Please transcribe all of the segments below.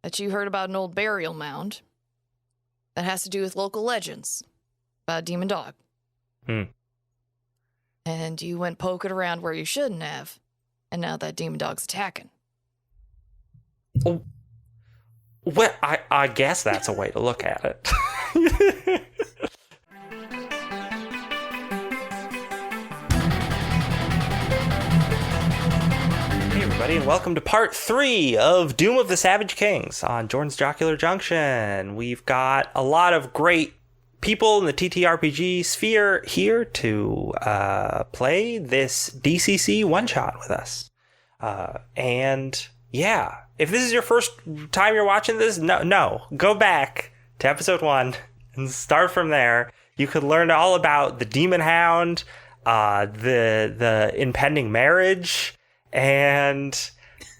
that you heard about an old burial mound that has to do with local legends about a demon dog. And you went poking around where you shouldn't have, and now that demon dog's attacking. Well, I guess that's a way to look at it. Hey everybody, and welcome to part 3 of Doom of the Savage Kings on Jordan's Jocular Junction. We've got a lot of great people in the TTRPG sphere here to play this DCC one-shot with us. And yeah, if this is your first time you're watching this, no, go back to episode 1 and start from there. You could learn all about the Demon Hound, the impending marriage, and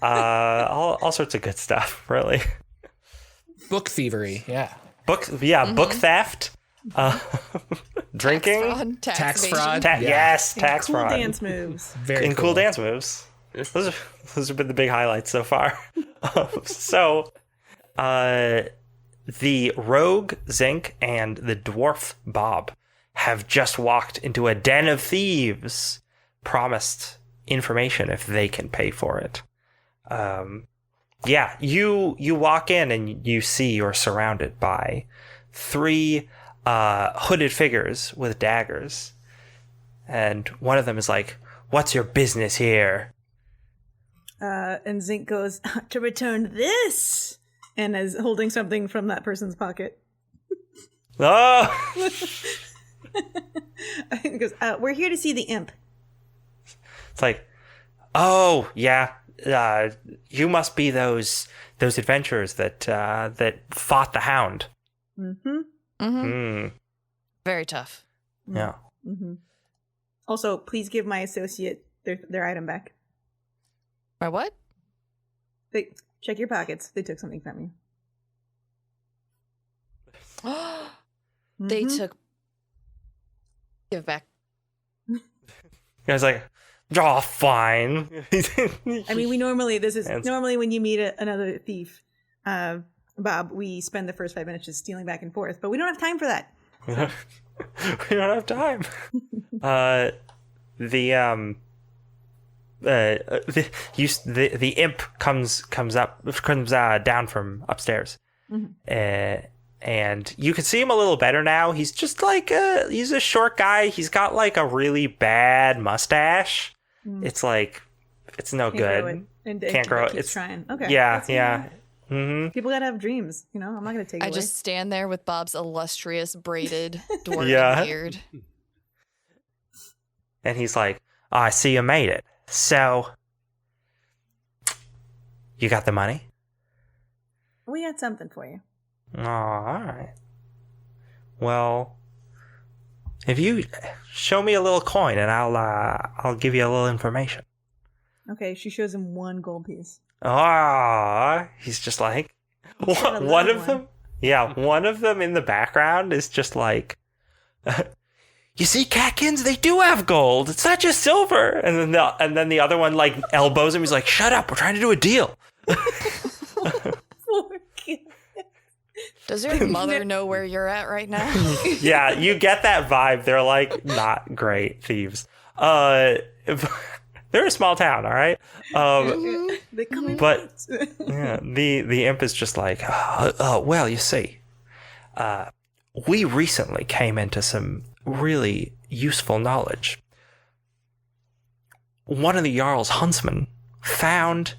all sorts of good stuff, really. Book thievery, yeah. Book theft, drinking, tax fraud. Yes, tax cool fraud. Dance moves. Very cool dance moves. Those have been the big highlights so far. The rogue Zinc and the dwarf Bob have just walked into a den of thieves, promised information if they can pay for it. You walk in and you see you're surrounded by 3 hooded figures with daggers, and one of them is like, "What's your business here?" And Zinc goes, "To return this," and is holding something from that person's pocket. Oh! He goes, "We're here to see the imp." It's like, oh yeah, you must be those adventurers that fought the Hound. Very tough. Yeah. Also, please give my associate their item back. My what? Check your pockets. They took something from you. They took. Give back. Guys like, oh, fine. I mean, normally when you meet another thief, Bob, we spend the first 5 minutes just stealing back and forth, but we don't have time for that. We don't have time. The imp comes down from upstairs, and you can see him a little better now. He's just like he's a short guy. He's got like a really bad mustache. It's like it's no good. Can't grow it. It's trying. Okay. Yeah. People gotta have dreams. I'm not gonna take it I away. just stand there with Bob's illustrious braided dwarven beard. And he's like, oh, I see you made it. So, you got the money? We got something for you. Oh, all right. Well, if you show me a little coin, and I'll give you a little information. Okay, she shows him 1 gold piece. Ah, he's just like one of them. Yeah, one of them in the background is just like, you see, Catkins, they do have gold. It's not just silver. And then the other one like elbows him. He's like, shut up, we're trying to do a deal. Does your mother know where you're at right now? Yeah, you get that vibe. They're like not great thieves. They're a small town, all right. They come in but yeah, the imp is just like, well, you see, we recently came into some really useful knowledge. One of the Jarl's huntsmen found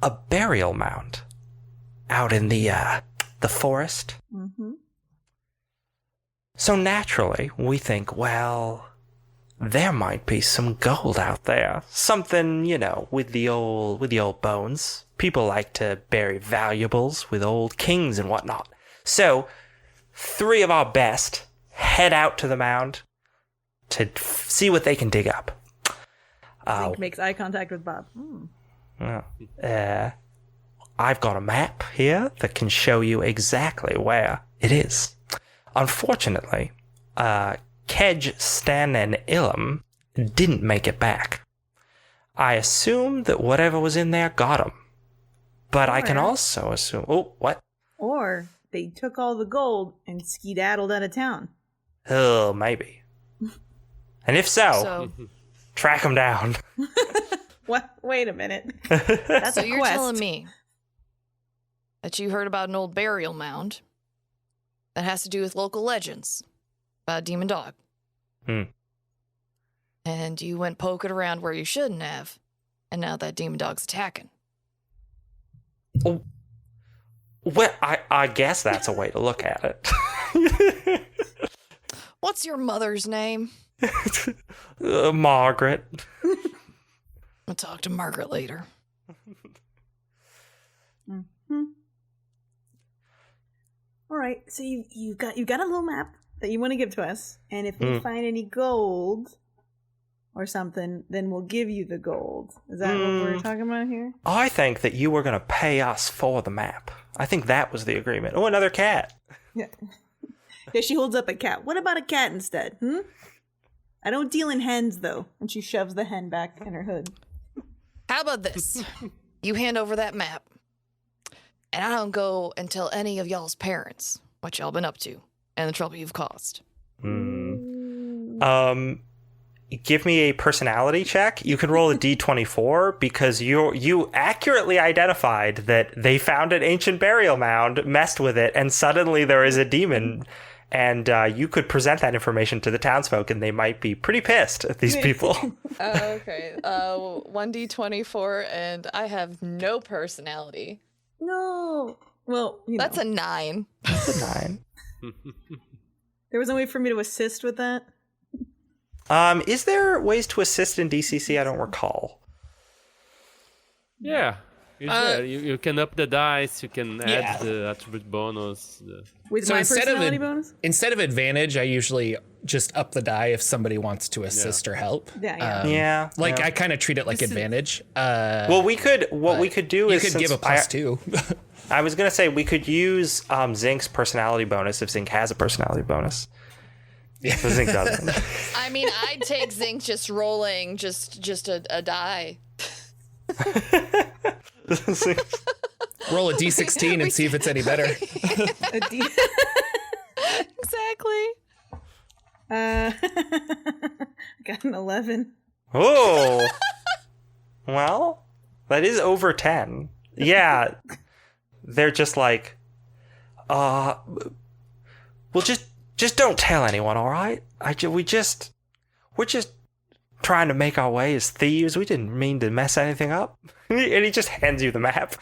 a burial mound out in the forest. So naturally, we think, well, there might be some gold out there. Something, with the old bones. People like to bury valuables with old kings and whatnot. So, 3 of our best head out to the mound to see what they can dig up. Zink makes eye contact with Bob. I've got a map here that can show you exactly where it is. Unfortunately, Kedge, Stan, and Ilum didn't make it back. I assume that whatever was in there got them. But I can also assume... Oh, what? Or they took all the gold and skedaddled out of town. Oh, maybe. And if so track them down. What? Wait a minute. That's so you're telling me that you heard about an old burial mound that has to do with local legends about a demon dog. And you went poking around where you shouldn't have, and now that demon dog's attacking. Oh, well, I guess that's a way to look at it. What's your mother's name? Margaret. I'll talk to Margaret later. All right, so you've got a little map that you want to give to us, and if we find any gold or something, then we'll give you the gold. Is that what we're talking about here? I think that you were going to pay us for the map. I think that was the agreement. Oh, another cat. Yeah. Yeah, she holds up a cat. What about a cat instead? I don't deal in hens, though. And she shoves the hen back in her hood. How about this? You hand over that map, and I don't go and tell any of y'all's parents what y'all been up to and the trouble you've caused. Give me a personality check. You can roll a d24 because you accurately identified that they found an ancient burial mound, messed with it, and suddenly there is a demon. And you could present that information to the townsfolk, and they might be pretty pissed at these people. Okay. 1d24, and I have no personality. No. Well, that's a 9. That's a 9. There was no way for me to assist with that. Is there ways to assist in DCC? I don't recall. Yeah. You can up the dice, you can add the attribute bonus. With my personality bonus? Instead of advantage, I usually just up the die if somebody wants to assist or help. Yeah. I kind of treat it like advantage. Well, we could do you is could give a +2. I was gonna say we could use Zink's personality bonus if Zink has a personality bonus. Yeah, Zink doesn't. I mean, I'd take Zink just rolling just a die. Roll a d16 and see if it's any better. Exactly. Got an 11. Oh. Well, that is over 10. Yeah. They're just like, well, just don't tell anyone, all right? We're just trying to make our way as thieves. We didn't mean to mess anything up. And he just hands you the map.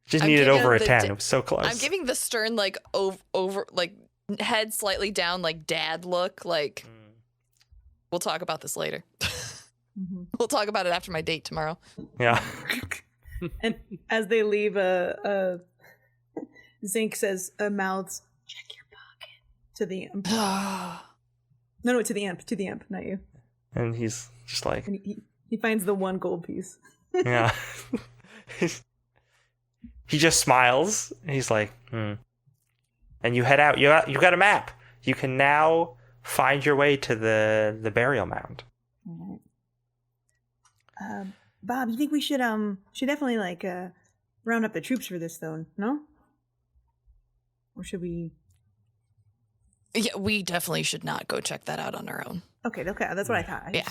Just needed over a 10. It was so close. I'm giving the stern, like, over like, head slightly down, like, dad look. Like, we'll talk about this later. We'll talk about it after my date tomorrow. Yeah. And as they leave, Zink says, mouths, check your pocket. To the imp. No, to the imp, not you. And he's just like... And he finds the one gold piece. Yeah. He just smiles. And he's like, And you head out. You got a map. You can now find your way to the burial mound. All right. Bob, you think we should definitely round up the troops for this though, no? Or should we? Yeah, we definitely should not go check that out on our own. Okay, that's what I thought. Yeah.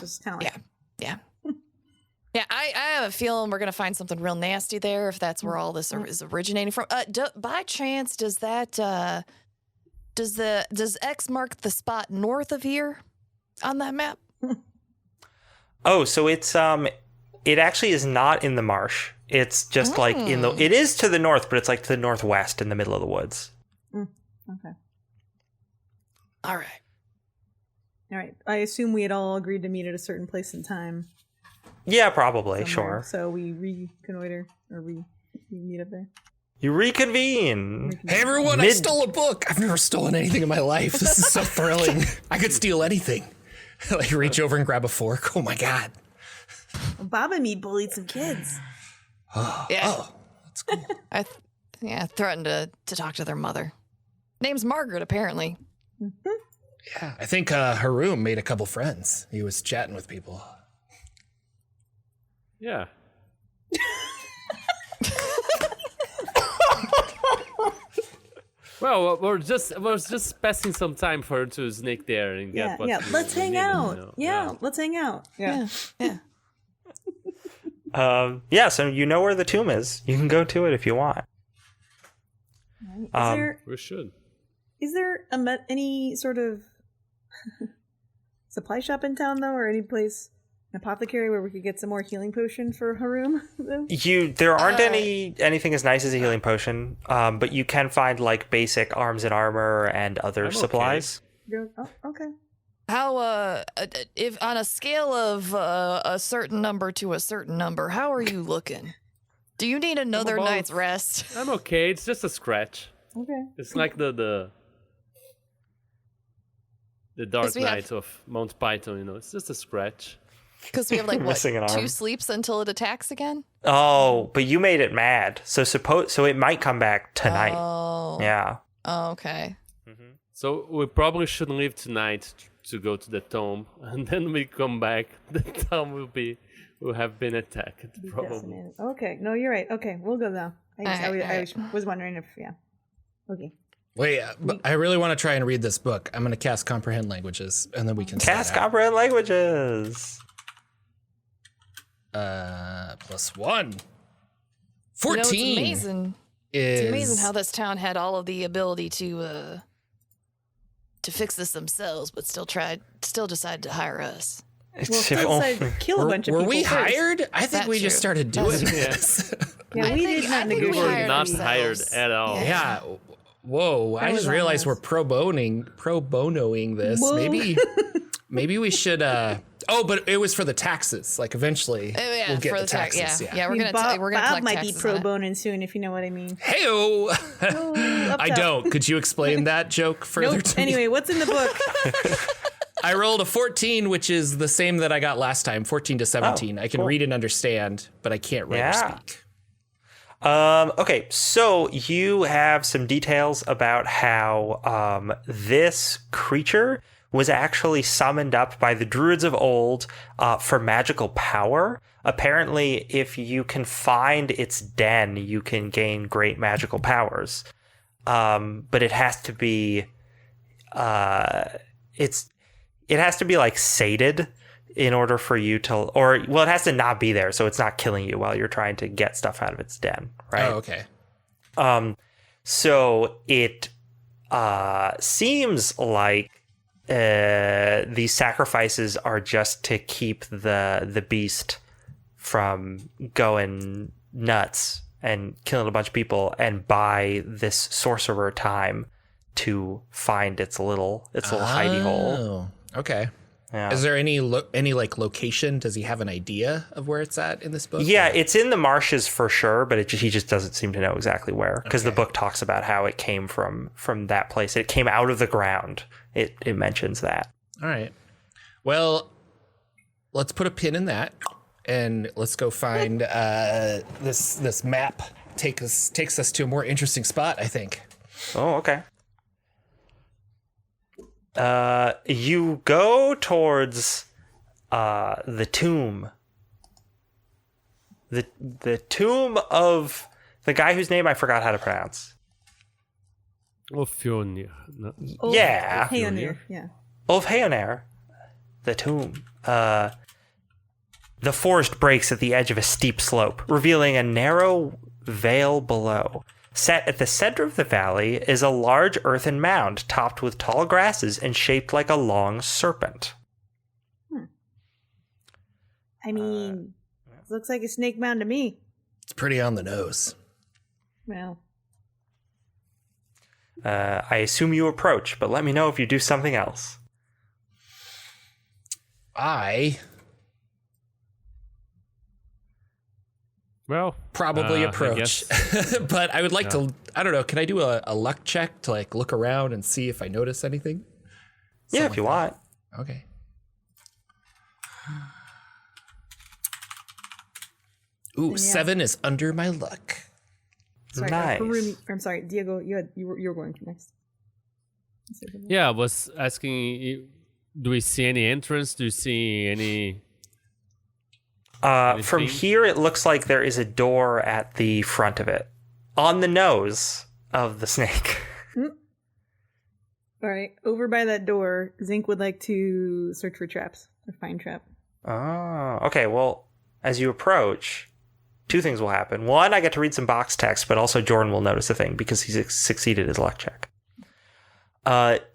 Yeah, I have a feeling we're gonna find something real nasty there if that's where all this is originating from. By chance, does X mark the spot north of here on that map? Oh, so it's it actually is not in the marsh. It's just like it is to the north, but it's like to the northwest in the middle of the woods. Okay. All right. I assume we had all agreed to meet at a certain place and time. Yeah, probably. Somewhere. Sure. So we reconnoiter or we meet up there. You reconvene. Hey everyone, I stole a book. I've never stolen anything in my life. This is so thrilling. I could steal anything. Like reach over and grab a fork. Oh my god. Well, Bob and me bullied some kids. Yeah. That's cool. I threatened to talk to their mother. Name's Margaret, apparently. Yeah, I think Haroon made a couple friends. He was chatting with people. Yeah. Well, we're just passing some time for her to sneak there and get what Let's hang need, out. you know? Yeah, let's hang out. Yeah. So you know where the tomb is. You can go to it if you want. We should. Is there any sort of supply shop in town though, or any place, an apothecary where we could get some more healing potion for Harum? There aren't anything as nice as a healing potion, but you can find like basic arms and armor and other supplies. Oh, okay. How if on a scale of a certain number to a certain number, how are you looking? Do you need another night's rest? I'm okay. It's just a scratch. Okay. It's like the Dark Knight of Mount Python, you know. It's just a scratch. Because we have like what, Missing an arm. 2 sleeps until it attacks again? Oh, but you made it mad. So it might come back tonight. Oh. Yeah. Oh, okay. So we probably should leave tonight to go to the tomb, and then we come back. The tomb will have been attacked, probably. Decimated. Okay. No, you're right. Okay, we'll go now. I was wondering if Okay. Wait, but I really want to try and read this book. I'm going to cast Comprehend Languages, and then we can Cast start out. Comprehend Languages. +1. 14. You know, it's amazing. It's amazing how this town had all of the ability to fix this themselves, but still decided to hire us. Kill a bunch of people. Were we first. hired? I think That's we true. just started doing this. Yeah, we did not we We negotiate. were hired not ourselves. hired at all. Yeah. Whoa. I just realized we're pro bonoing this. Whoa. Maybe we should. But it was for the taxes. Like eventually, we'll get for the taxes. Yeah, we're gonna Bob collect might be taxes pro on it. boning soon, if you know what I mean. Hey-o. I don't. Could you explain that joke further to me? Anyway, what's in the book? I rolled a 14, which is the same that I got last time, 14 to 17. I can read and understand, but I can't write or speak. Okay, so you have some details about how this creature was actually summoned up by the druids of old for magical power. Apparently, if you can find its den, you can gain great magical powers. But it has to be it has to be like sated in order for you to, it has to not be there, so it's not killing you while you're trying to get stuff out of its den, right? Oh, okay. So it seems like these sacrifices are just to keep the beast from going nuts and killing a bunch of people, and buy this sorcerer time to find its little hidey hole. Oh, okay. Yeah. Is there any like location? Does he have an idea of where it's at in this book? Yeah, it's in the marshes for sure, but he just doesn't seem to know exactly where, because the book talks about how it came from that place. It came out of the ground. It mentions that. All right. Well, let's put a pin in that, and let's go find this map. Takes us to a more interesting spot, I think. Oh, okay. You go towards the tomb. The tomb of the guy whose name I forgot how to pronounce. Ophion. No. Yeah. Haonir. Yeah. Of Haonir. The tomb. The forest breaks at the edge of a steep slope, revealing a narrow vale below. Set at the center of the valley is a large earthen mound topped with tall grasses and shaped like a long serpent. I mean, looks like a snake mound to me. It's pretty on the nose. Well, I assume you approach, but let me know if you do something else. Well, Probably I approach. guess. But I would like to, I don't know, can I do a luck check to like look around and see if I notice anything? Yeah, if you want. Okay. Ooh, 7 is under my luck. sorry. Nice. I'm sorry, Diego. You were going next. Yeah, I was asking, do we see any entrance? Do you see any... From Anything? here, it looks like there is a door at the front of it, on the nose of the snake. All right, over by that door, Zinc would like to search for traps or find trap. Oh, okay. Well, as you approach, two things will happen. One, I get to read some box text, but also Jordan will notice a thing because he's succeeded his luck check.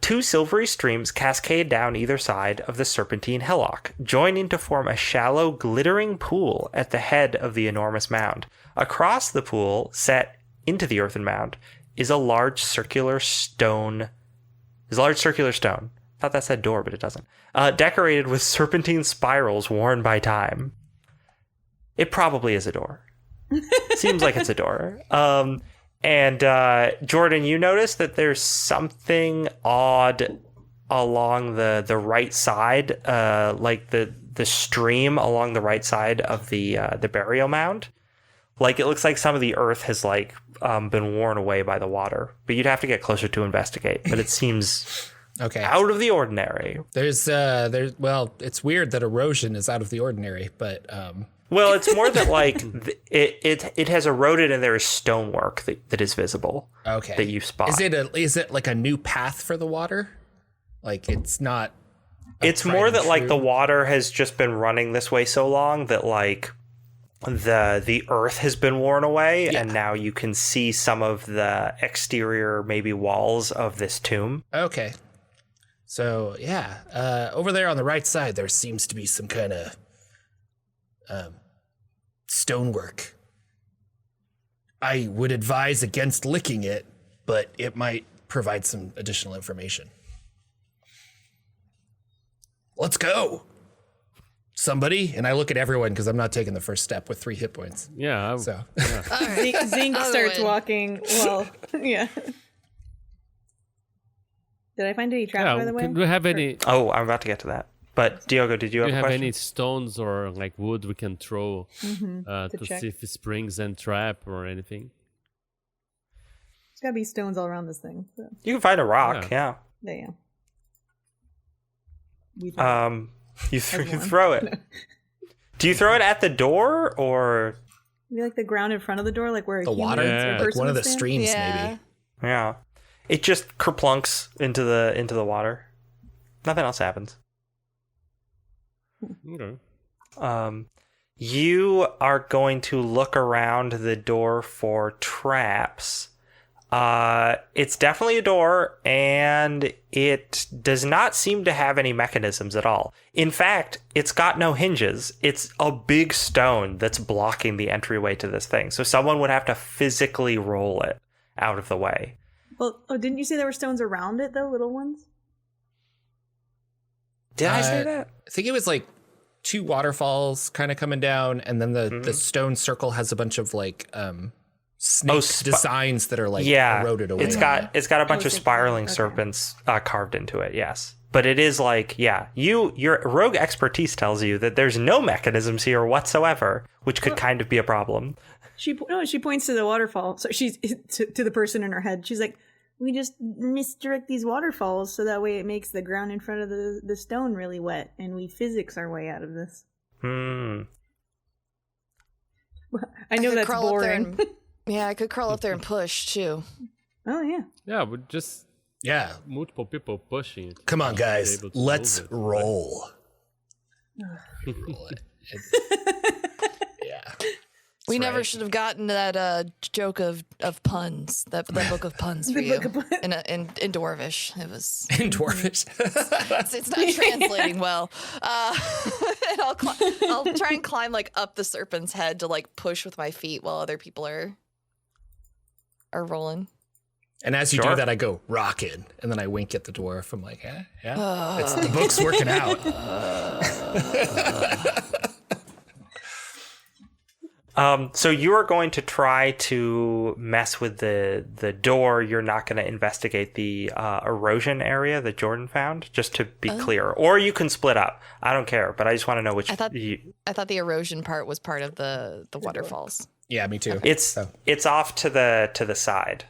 Two silvery streams cascade down either side of the serpentine hillock, joining to form a shallow, glittering pool at the head of the enormous mound. Across the pool, set into the earthen mound, is a large circular stone. Thought that said door, but it doesn't. Decorated with serpentine spirals worn by time. It probably is a door. Seems like it's a door. And Jordan, you notice that there's something odd along the right side, like the stream along the right side of the burial mound. Like it looks like some of the earth has like been worn away by the water, but you'd have to get closer to investigate. But it seems Okay. out of the ordinary. Well, it's weird that erosion is out of the ordinary, but Well, it's more that like it has eroded and there is stonework that is visible. okay. That you spot. Is it like a new path for the water? Like it's not. It's more that like the water has just been running this way so long that like the earth has been worn away, and now you can see some of the exterior maybe walls of this tomb. Okay. So yeah, over there on the right side, there seems to be some kind of stonework. I would advise against licking it, but it might provide some additional information. Let's go. Somebody, and I look at everyone because I'm not taking the first step with 3 hit points. Yeah. So All right. Zinc I'll starts win. walking. Well, yeah. Did I find any traps, by the way? Do we have any? Oh, I'm about to get to that. But Diogo, did you Do have you a have question? any stones or like wood we can throw to check. see if it springs and trap or anything? There's gotta be stones all around this thing. So. You can find a rock. Yeah. There you go. You Everyone. throw it. Do you throw it at the door or? Maybe like the ground in front of the door, like where the a human water, or Yeah. like person one of the would stand? streams, Yeah. maybe. Yeah. It just kerplunks into the water. Nothing else happens. Okay. You are going to look around the door for traps. It's definitely a door, and it does not seem to have any mechanisms at all. In fact, it's got no hinges. It's a big stone that's blocking the entryway to this thing. So someone would have to physically roll it out of the way. Well, didn't you say there were stones around it though, little ones? Did I say that? I think it was like 2 waterfalls kind of coming down, and then the stone circle has a bunch of like snake designs that are like eroded away. It's got a bunch of sick. spiraling Okay. serpents carved into it. Yes, but it is like your rogue expertise tells you that there's no mechanisms here whatsoever, which could kind of be a problem. She points to the waterfall. So she's to the person in her head. She's like, we just misdirect these waterfalls so that way it makes the ground in front of the stone really wet, and we physics our way out of this. Hmm. I know could that's crawl up there boring. Yeah, I could crawl up there and push too. Oh yeah. Yeah, but just Yeah. multiple people pushing it. Come on, Be guys. able to Let's move it. roll. Roll it. Yeah. We That's never right. should have gotten that joke of puns, that book of puns for The you book of puns. in Dwarvish. It was In Dwarvish. it's not translating well. And I'll try and climb like up the serpent's head to like push with my feet while other people are rolling. And as you Sure. do that, I go, rockin'. And then I wink at the dwarf. I'm like, yeah. It's, the book's working out. So you are going to try to mess with the door. You're not going to investigate the erosion area that Jordan found, just to be clear. Or you can split up. I don't care, but I just want to know which. I thought the erosion part was part of the waterfalls. Yeah, me too. It's off to the side.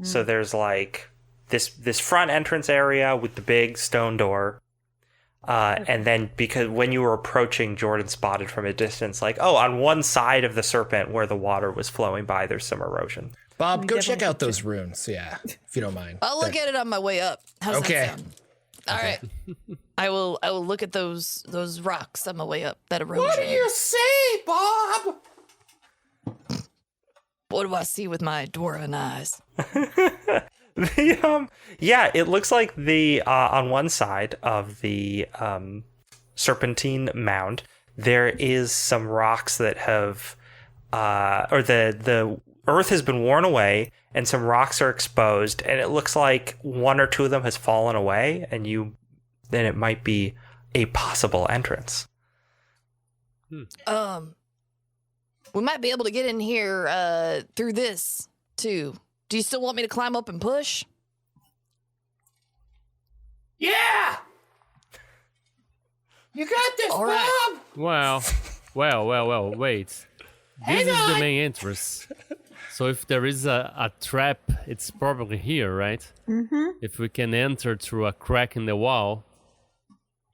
So there's like this front entrance area with the big stone door. And then because when you were approaching, Jordan spotted from a distance, like, oh, on one side of the serpent where the water was flowing by, there's some erosion. Bob, We go definitely check out should those runes. Yeah, if you don't mind. I'll look at it on my way up. How's Okay. that sound? All right. I will look at those rocks on my way up. That erosion. say, Bob? What do I see with my dwarven eyes? Yeah, it looks like the on one side of the serpentine mound there is some rocks that have or the earth has been worn away and some rocks are exposed, and it looks like one or two of them has fallen away, and then it might be a possible entrance. We might be able to get in here through this too. Do you still want me to climb up and push? Yeah. You got this, All right. Bob. Well, wait. This is the main entrance. So if there is a trap, it's probably here, right? Mm-hmm. If we can enter through a crack in the wall,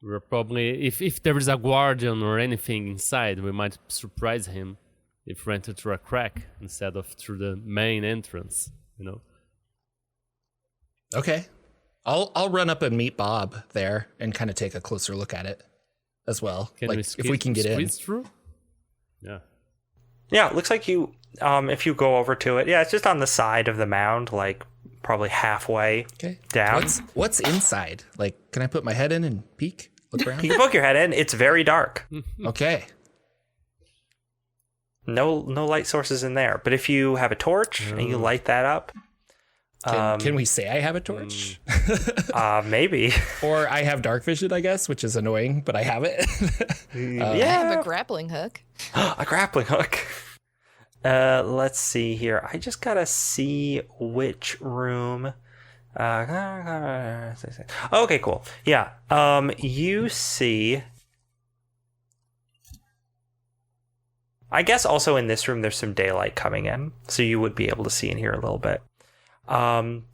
we're probably... If there is a guardian or anything inside, we might surprise him if we enter through a crack instead of through the main entrance, you know? Okay. I'll run up and meet Bob there and kind of take a closer look at it as well. Can like we if we can get in. squeeze through? Yeah. Yeah, it looks like you if you go over to it, yeah, it's just on the side of the mound, like probably halfway Okay. down. What's inside? Like, can I put my head in and peek? Look around? You can poke your head in. It's very dark. Okay. No light sources in there. But if you have a torch and you light that up, Can we say I have a torch? maybe. Or I have dark vision, I guess, which is annoying, but I have it. I have a grappling hook. A grappling hook. Let's see here. I just gotta see which room. Okay, cool. Yeah. You see. I guess also in this room there's some daylight coming in, so you would be able to see in here a little bit.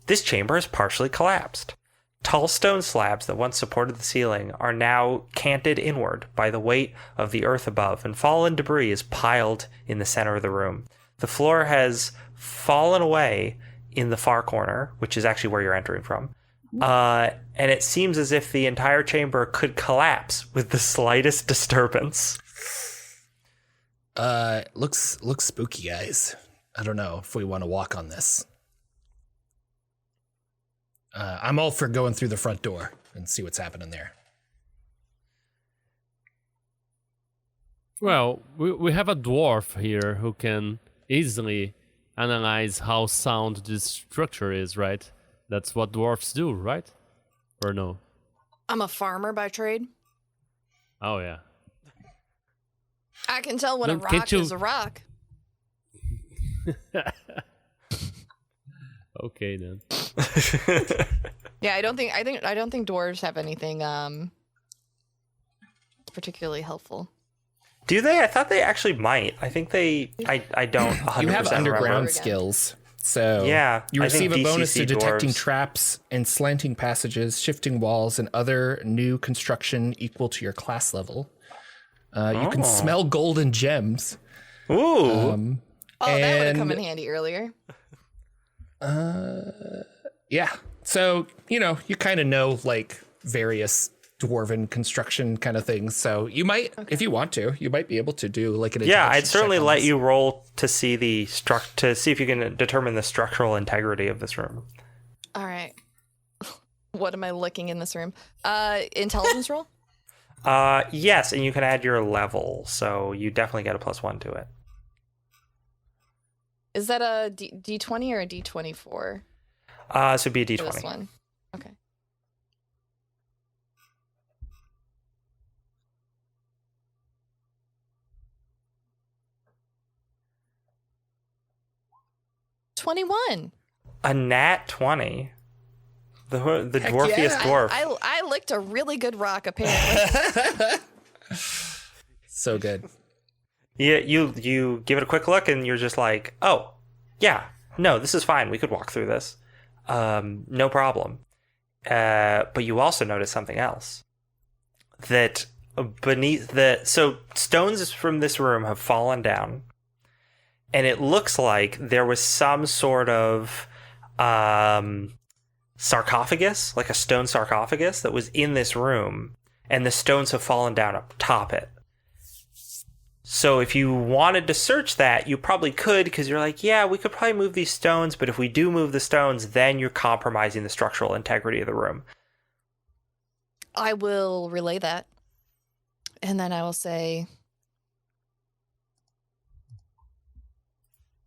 This chamber is partially collapsed. Tall stone slabs that once supported the ceiling are now canted inward by the weight of the earth above, and fallen debris is piled in the center of the room. The floor has fallen away in the far corner, which is actually where you're entering from. And it seems as if the entire chamber could collapse with the slightest disturbance. Looks spooky, guys. I don't know if we want to walk on this. I'm all for going through the front door and see what's happening there. Well, we have a dwarf here who can easily analyze how sound this structure is, right? That's what dwarfs do, right? Or no? I'm a farmer by trade. Oh, yeah. I can tell when No, a rock can't you- is a rock. Okay, then. Yeah, I don't think dwarves have anything particularly helpful. Do they? I thought they actually might. I think they. I don't 100% You have underground remember. skills, so Yeah, you I think receive a bonus to DCC detecting dwarves- traps and slanting passages, shifting walls, and other new construction equal to your class level. You can smell gold and gems. Ooh. Oh, that would have And- come in handy earlier. Yeah. So, you kind of know like various dwarven construction kind of things. So you might, if you want to, you might be able to do like an Yeah, intelligence I'd certainly check on let this. you roll to see to see if you can determine the structural integrity of this room. All right. What am I looking in this room? Intelligence roll? Yes, and you can add your level, so you definitely get a +1 to it. Is that a D20 or a D24? This would be a For this D20. one. Okay. $21. A nat 20. The dwarfiest yeah. dwarf. I licked a really good rock, apparently. So good. Yeah, you give it a quick look and you're just like, oh, yeah, no, this is fine. We could walk through this. No problem. But you also notice something else. That beneath so stones from this room have fallen down. and it looks like there was some sort of sarcophagus, like a stone sarcophagus that was in this room, and the stones have fallen down atop it. So if you wanted to search that, you probably could, because you're like, yeah, we could probably move these stones, but if we do move the stones, then you're compromising the structural integrity of the room. I will relay that. And then I will say,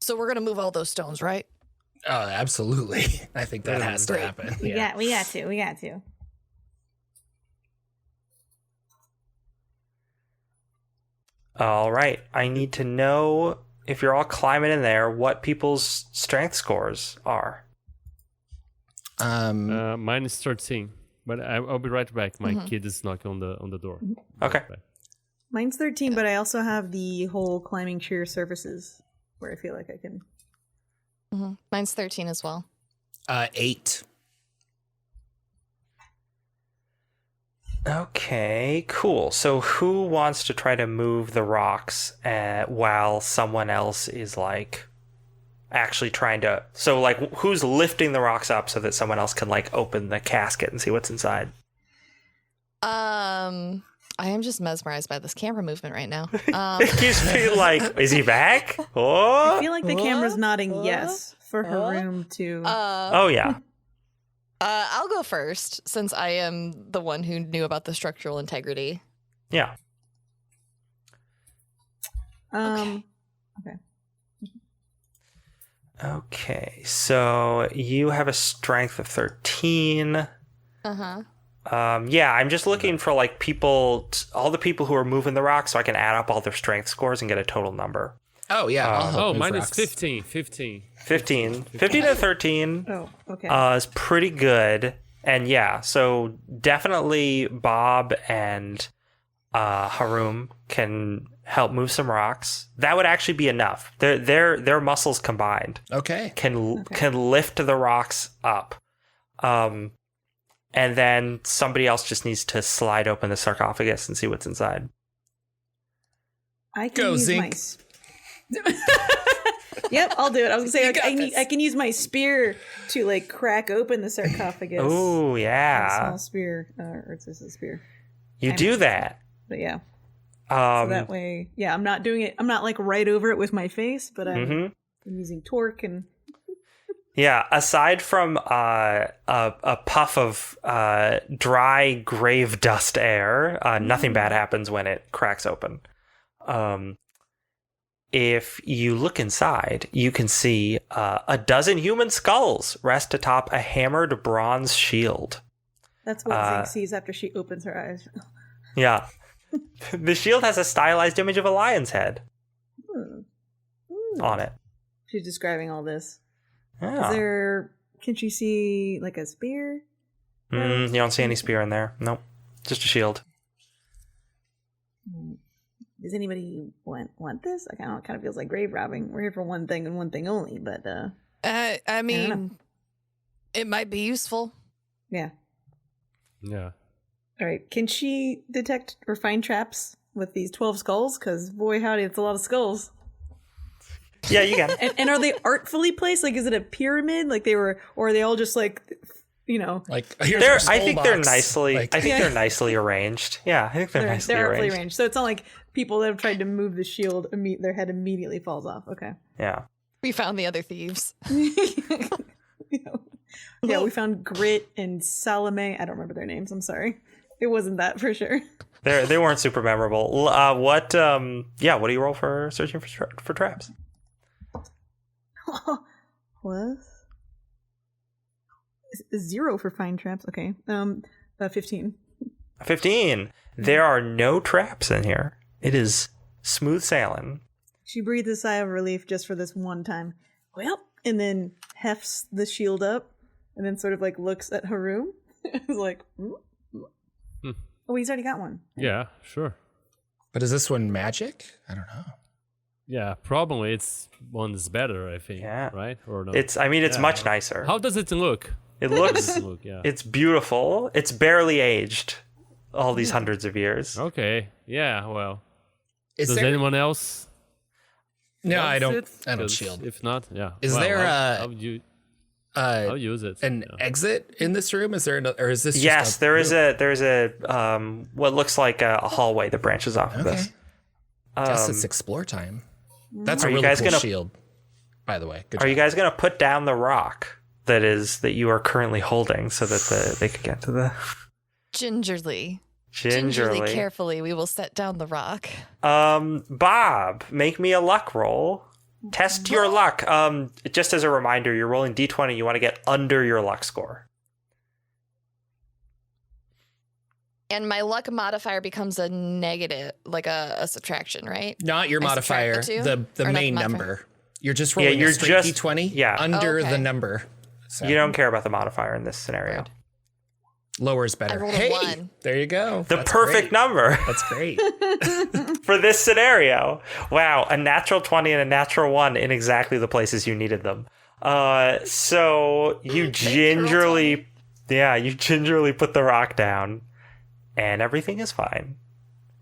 so we're going to move all those stones, right? Oh, absolutely. I think that has to happen. We got to. All right. I need to know, if you're all climbing in there, what people's strength scores are. Mine is 13, but I'll be right back. My kid is knocking on the door. Okay. Right back. Mine's 13, but I also have the whole climbing sheer surfaces where I feel like I can. Mine's 13 as well. 8. Okay, cool. So who wants to try to move the rocks while someone else is like actually trying to... So like who's lifting the rocks up so that someone else can like open the casket and see what's inside? I am just mesmerized by this camera movement right now. It keeps me like, is he back? Oh, I feel like the camera's nodding yes for her room to. oh yeah. I'll go first since I am the one who knew about the structural integrity. Yeah. Okay. Okay, so you have a strength of 13. Yeah, I'm just looking for like people, all the people who are moving the rocks, so I can add up all their strength scores and get a total number. Oh, yeah. I'll help move mine rocks. is 15. 15 to 13 Oh, okay. is pretty good. And yeah, so definitely Bob and Harum can help move some rocks. That would actually be enough. Their muscles combined Okay. can lift the rocks up. And then somebody else just needs to slide open the sarcophagus and see what's inside. I can Go, use Zink. my. Yep, I'll do it. I was gonna say I can use my spear to like crack open the sarcophagus. Oh A yeah, small spear, or it's just a spear. you do that. But yeah, so that Um, way, yeah, I'm not doing it. I'm not like right over it with my face, but I'm using torque and. yeah. Aside from a puff of dry grave dust air, nothing bad happens when it cracks open. If you look inside, you can see a dozen human skulls rest atop a hammered bronze shield. That's what Zink sees after she opens her eyes. Yeah. The shield has a stylized image of a lion's head on it. She's describing all this. Yeah. Is there? Can she see like a spear? You don't see any spear in there. Nope. Just a shield. Does anybody want this? Like, I don't know, it kind of feels like grave robbing. We're here for one thing and one thing only, but I mean, it might be useful. yeah. Yeah. All right. Can she detect or find traps with these 12 skulls? Because boy, howdy, it's a lot of skulls. Yeah, you can. And are they artfully placed? Like, is it a pyramid? Like they were, or are they all just like, you know? Like, here's our skull I think they're box. nicely. Like, I think they're nicely arranged. Yeah, I think they're nicely They're artfully arranged. arranged. So it's not like people that have tried to move the shield, their head immediately falls off. Okay. Yeah. We found the other thieves. Yeah, we found Grit and Salome. I don't remember their names. I'm sorry. It wasn't that for sure. They weren't super memorable. What do you roll for searching for traps? What? 0 for find traps. Okay. 15. 15. There are no traps in here. It is smooth sailing. She breathed a sigh of relief just for this one time. Well, and then hefts the shield up and then sort of like looks at Harum. It's like, oh, he's already got one. Yeah, sure. But is this one magic? I don't know. Yeah, probably it's one that's better, I think. Yeah. Right? Or no? It's much nicer. How does it look? It looks Yeah. it's beautiful. It's barely aged all these hundreds of years. Okay. Yeah, well. Is Does there anyone else No, I don't. It? I don't 'Cause shield. If not, yeah. Is there how would you? I'll use it. an exit in this room? Is there or is this? Yes, there is a what looks like a hallway that branches off of this. Guess it's explore time. That's a Are you really guys cool gonna- shield. By the way, good Are job. you guys gonna put down the rock that you are currently holding so that they could get to the Gingerly, gingerly? carefully, we will set down the rock. Bob, make me a luck roll. Test your luck. Just as a reminder, you're rolling d20. You want to get under your luck score. And my luck modifier becomes a negative, like a subtraction, right? Not your I modifier, subtract the two? the Or not main the modifier? number. You're just rolling you're a straight just- d20 yeah. under Okay. the number. So You don't care about the modifier in this scenario. Good. lower is better. I rolled a Hey, 1. there you go. The That's perfect great. number That's great. for this scenario. Wow, a natural 20 and a natural 1 in exactly the places you needed them. So you gingerly put the rock down, and everything is fine.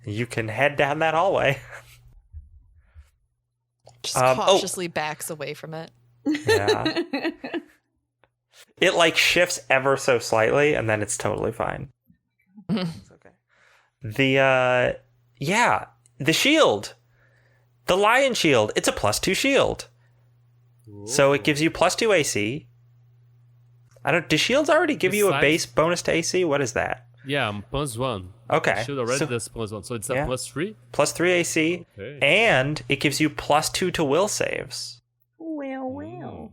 You can head down that hallway. Just cautiously backs away from it. Yeah. It like shifts ever so slightly, and then it's totally fine. It's okay. The shield, the lion shield. It's a +2 shield, so it gives you +2 AC. Do shields already give you a Besides- base bonus to AC? What is that? Yeah, +1. Okay, Should already so does +1, so it's a Yeah. +3. +3 AC, Okay. and it gives you +2 to will saves. Well.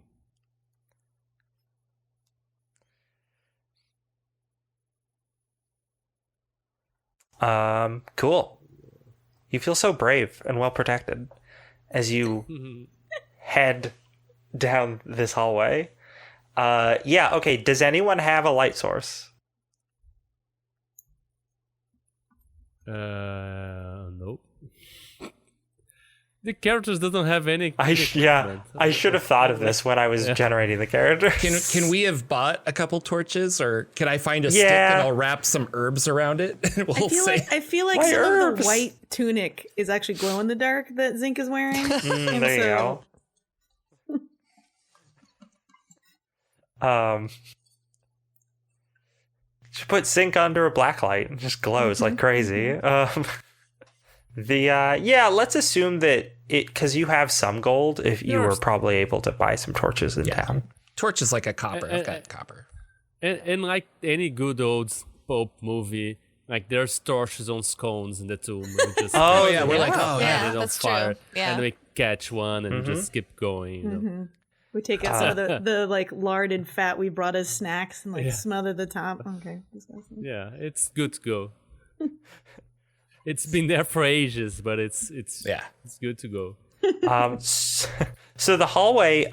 Cool. You feel so brave and well protected as you head down this hallway. Okay. Does anyone have a light source? Nope. The characters doesn't have any. I should have thought of this when I was generating the characters. Can we have bought a couple torches, or can I find a stick Yeah. and I'll wrap some herbs around it? And we'll I feel like My some of herbs. the white tunic is actually glow in the dark that Zinc is wearing. And There you go. Just put zinc under a black light and just glows like crazy. Let's assume that because you have some gold, if you were probably able to buy some torches in town. Torch is like a copper. I've got copper. And like any good old pulp movie, like there's torches on scones in the tomb. And we just Oh, yeah, we're like, Yeah, set it on that's true. fire, Yeah. and we catch one and just keep going. You know? We take out some of the like lard and fat we brought as snacks and like smother the top. Okay. Disgusting. Yeah, it's good to go. It's been there for ages, but it's good to go. So the hallway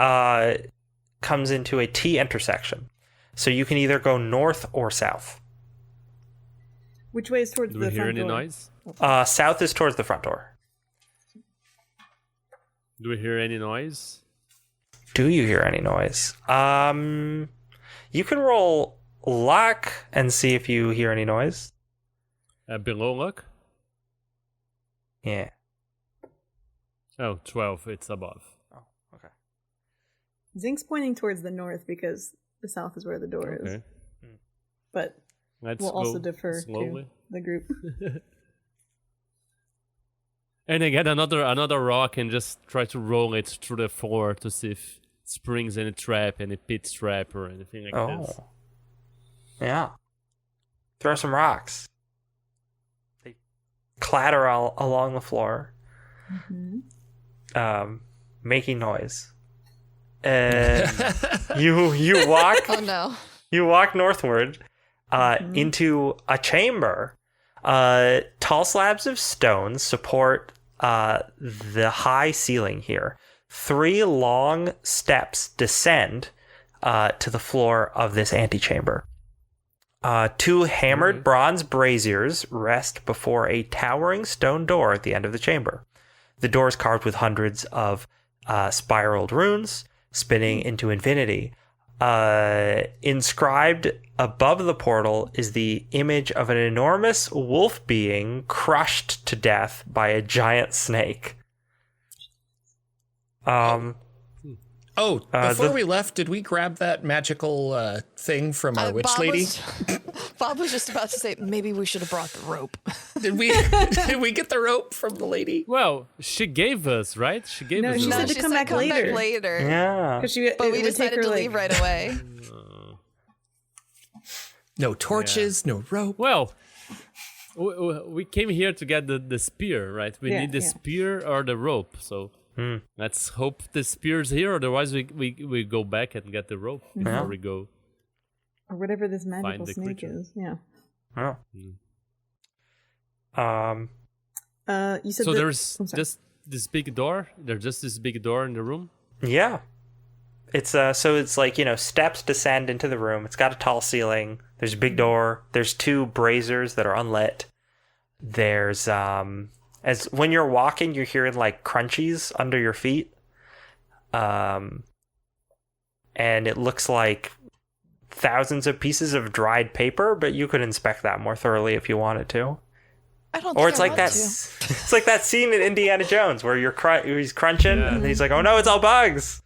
comes into a T intersection. So you can either go north or south. Which way is towards Do the we hear front any door? noise? South is towards the front door. Do we hear any noise? Do you hear any noise? You can roll luck and see if you hear any noise. Below luck? Yeah. Oh, 12. It's above. Oh, okay. Zinc's pointing towards the north because the south is where the door is. Okay. But Let's we'll also go defer slowly. to the group. And I get another rock and just try to roll it through the floor to see if it springs any trap, any pit trap, or anything like this. Yeah. Throw some rocks. They clatter all along the floor, making noise. And you walk. Oh no. You walk northward into a chamber. Tall slabs of stone support the high ceiling here. 3 long steps descend to the floor of this antechamber. 2 hammered bronze braziers rest before a towering stone door at the end of the chamber. The door is carved with hundreds of spiraled runes spinning into infinity. Inscribed above the portal is the image of an enormous wolf being crushed to death by a giant snake. Before we left, did we grab that magical thing from our witch lady? Bob was just about to say, maybe we should have brought the rope. Did we get the rope from the lady? Well, she gave us, right? She gave us. She the said rope. to come back later. Yeah. But we decided to leave right away. No torches, no rope. Well, we came here to get the spear, right? We need the spear or the rope. So let's hope the spear's here. Otherwise, we go back and get the rope before we go. Or whatever this magical snake creature. is. Yeah. Oh. You said so there's just this big door. There's just this big door in the room. Yeah. It's so it's like, steps descend into the room. It's got a tall ceiling. There's a big door. There's 2 braziers that are unlit. There's as when you're walking, you're hearing like crunchies under your feet. And it looks like thousands of pieces of dried paper, but you could inspect that more thoroughly if you wanted to. I don't. Or think it's I like want that. to. It's like that scene in Indiana Jones where he's crunching, and he's like, "Oh no, it's all bugs."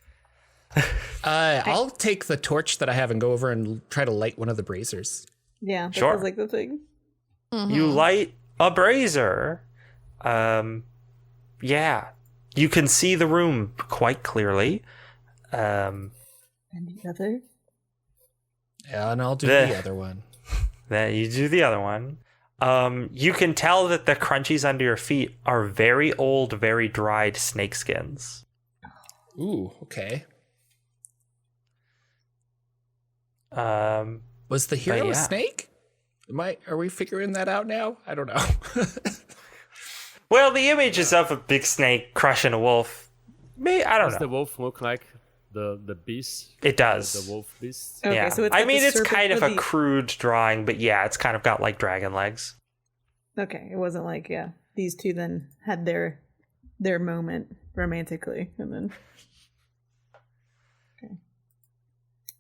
I'll take the torch that I have and go over and try to light one of the braziers. Yeah, that Sure. sounds like the thing. You light a brazier. Yeah, you can see the room quite clearly. And the other? Yeah, and I'll do the other one. Then you do the other one. You can tell that the crunchies under your feet are very old, very dried snake skins. Ooh, okay. Was the hero a snake? Are we figuring that out now? I don't know. Well, the image is of a big snake crushing a wolf. I don't Does know. the wolf look like the beast? It does. The wolf beast? Okay, Yeah. so it's I got mean, the it's serpent kind of with a the- crude drawing, but yeah, it's kind of got like dragon legs. Okay, it wasn't like, these 2 then had their moment romantically, and then...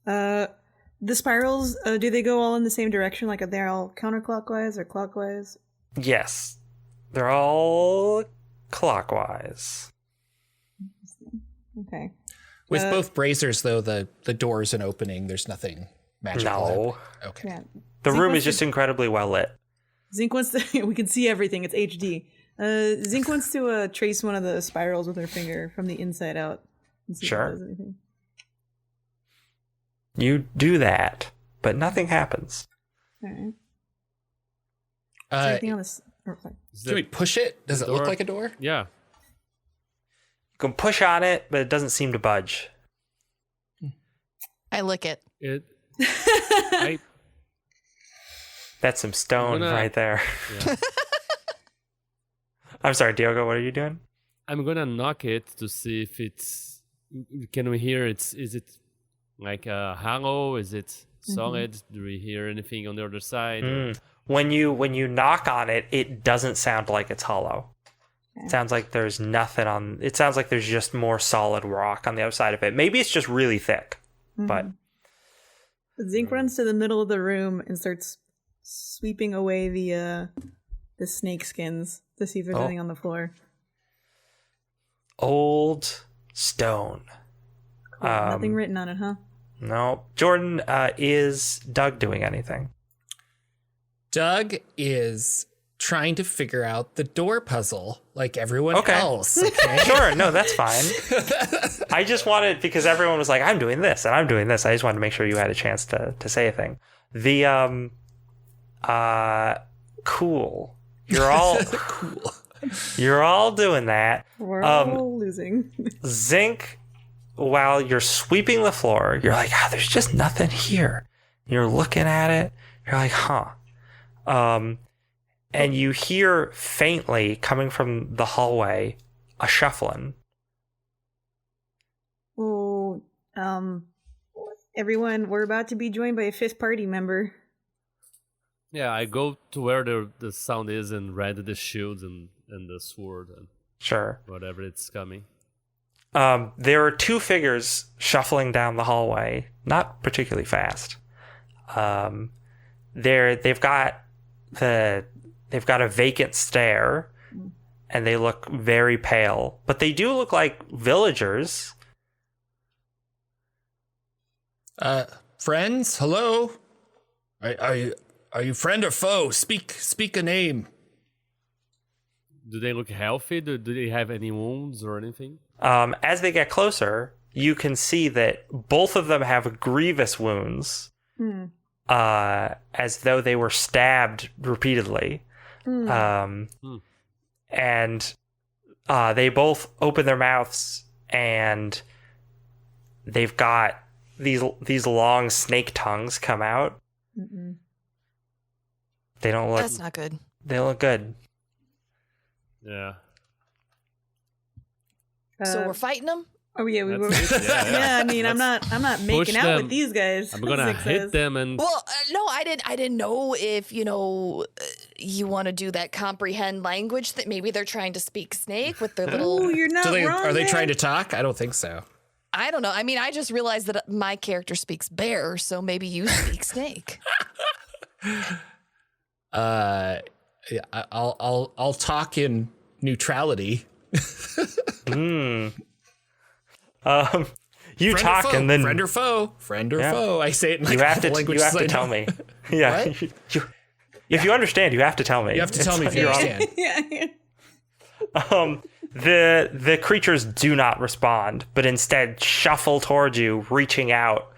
Okay. The spirals, do they go all in the same direction? Like, are they all counterclockwise or clockwise? Yes. They're all clockwise. Okay. With both braziers, though, the door is an opening. There's nothing magical. No. Okay. Yeah. The Zink room wants is just incredibly well lit. Zink wants to... We can see everything. It's HD. Zink wants to trace one of the spirals with her finger from the inside out. And see if it Sure. does anything. You do that, but nothing happens. All right. Is there anything on this? Sorry. Can we push it? Does it look like a door? Yeah. You can push on it, but it doesn't seem to budge. I lick it. That's some stone right there. Yeah. I'm sorry, Diogo, what are you doing? I'm gonna knock it to see if it's. Can we hear it? Is it like a hollow? Is it solid? Do we hear anything on the other side? When you knock on it, it doesn't sound like it's hollow. It sounds like there's nothing on. It sounds like there's just more solid rock on the other side of it. Maybe it's just really thick, but Zink runs to the middle of the room and starts sweeping away the snake skins to see if there's anything on the floor. Old stone. Cool. Nothing written on it, huh? No. Jordan, is Doug doing anything? Doug is trying to figure out the door puzzle like everyone Okay. else. Okay. Sure, no, that's fine. I just wanted, because everyone was like, I'm doing this and I'm doing this. I just wanted to make sure you had a chance to say a thing. The cool. You're all Cool. You're all doing that. We're all losing. Zink, while you're sweeping the floor, you're like, there's just nothing here. You're looking at it. You're like, huh. And you hear faintly coming from the hallway a shuffling. Oh, everyone, we're about to be joined by a 5th party member. Yeah, I go to where the sound is and read the shield and the sword and Sure. whatever it's coming. There are 2 figures shuffling down the hallway, not particularly fast. They've got a vacant stare, and they look very pale, but they do look like villagers. Friends, hello. Are you friend or foe? Speak a name. Do they look healthy? Do they have any wounds or anything? As they get closer, you can see that both of them have grievous wounds, as though they were stabbed repeatedly. And they both open their mouths, and they've got these long snake tongues come out. They don't look. That's not good. They look good. Yeah. So we're fighting them? Oh yeah, we were. That's it. Yeah, I mean, I'm not making out them. with these guys. I'm gonna hit them and. Well, no, I didn't know if you want to do that comprehend language that maybe they're trying to speak snake with their little. Oh, you're not wrong. Are they there. trying to talk? I don't think so. I don't know. I mean, I just realized that my character speaks bear, so maybe you speak snake. Yeah, I'll talk in neutrality. You Friend talk or foe? and then Friend or foe? Friend or Yeah. foe? I say it in like you have all to the languages I tell know. me. Yeah. What? If you understand, you have to tell me. You have to tell me if you You're on- understand. Yeah. The creatures do not respond, but instead shuffle towards you, reaching out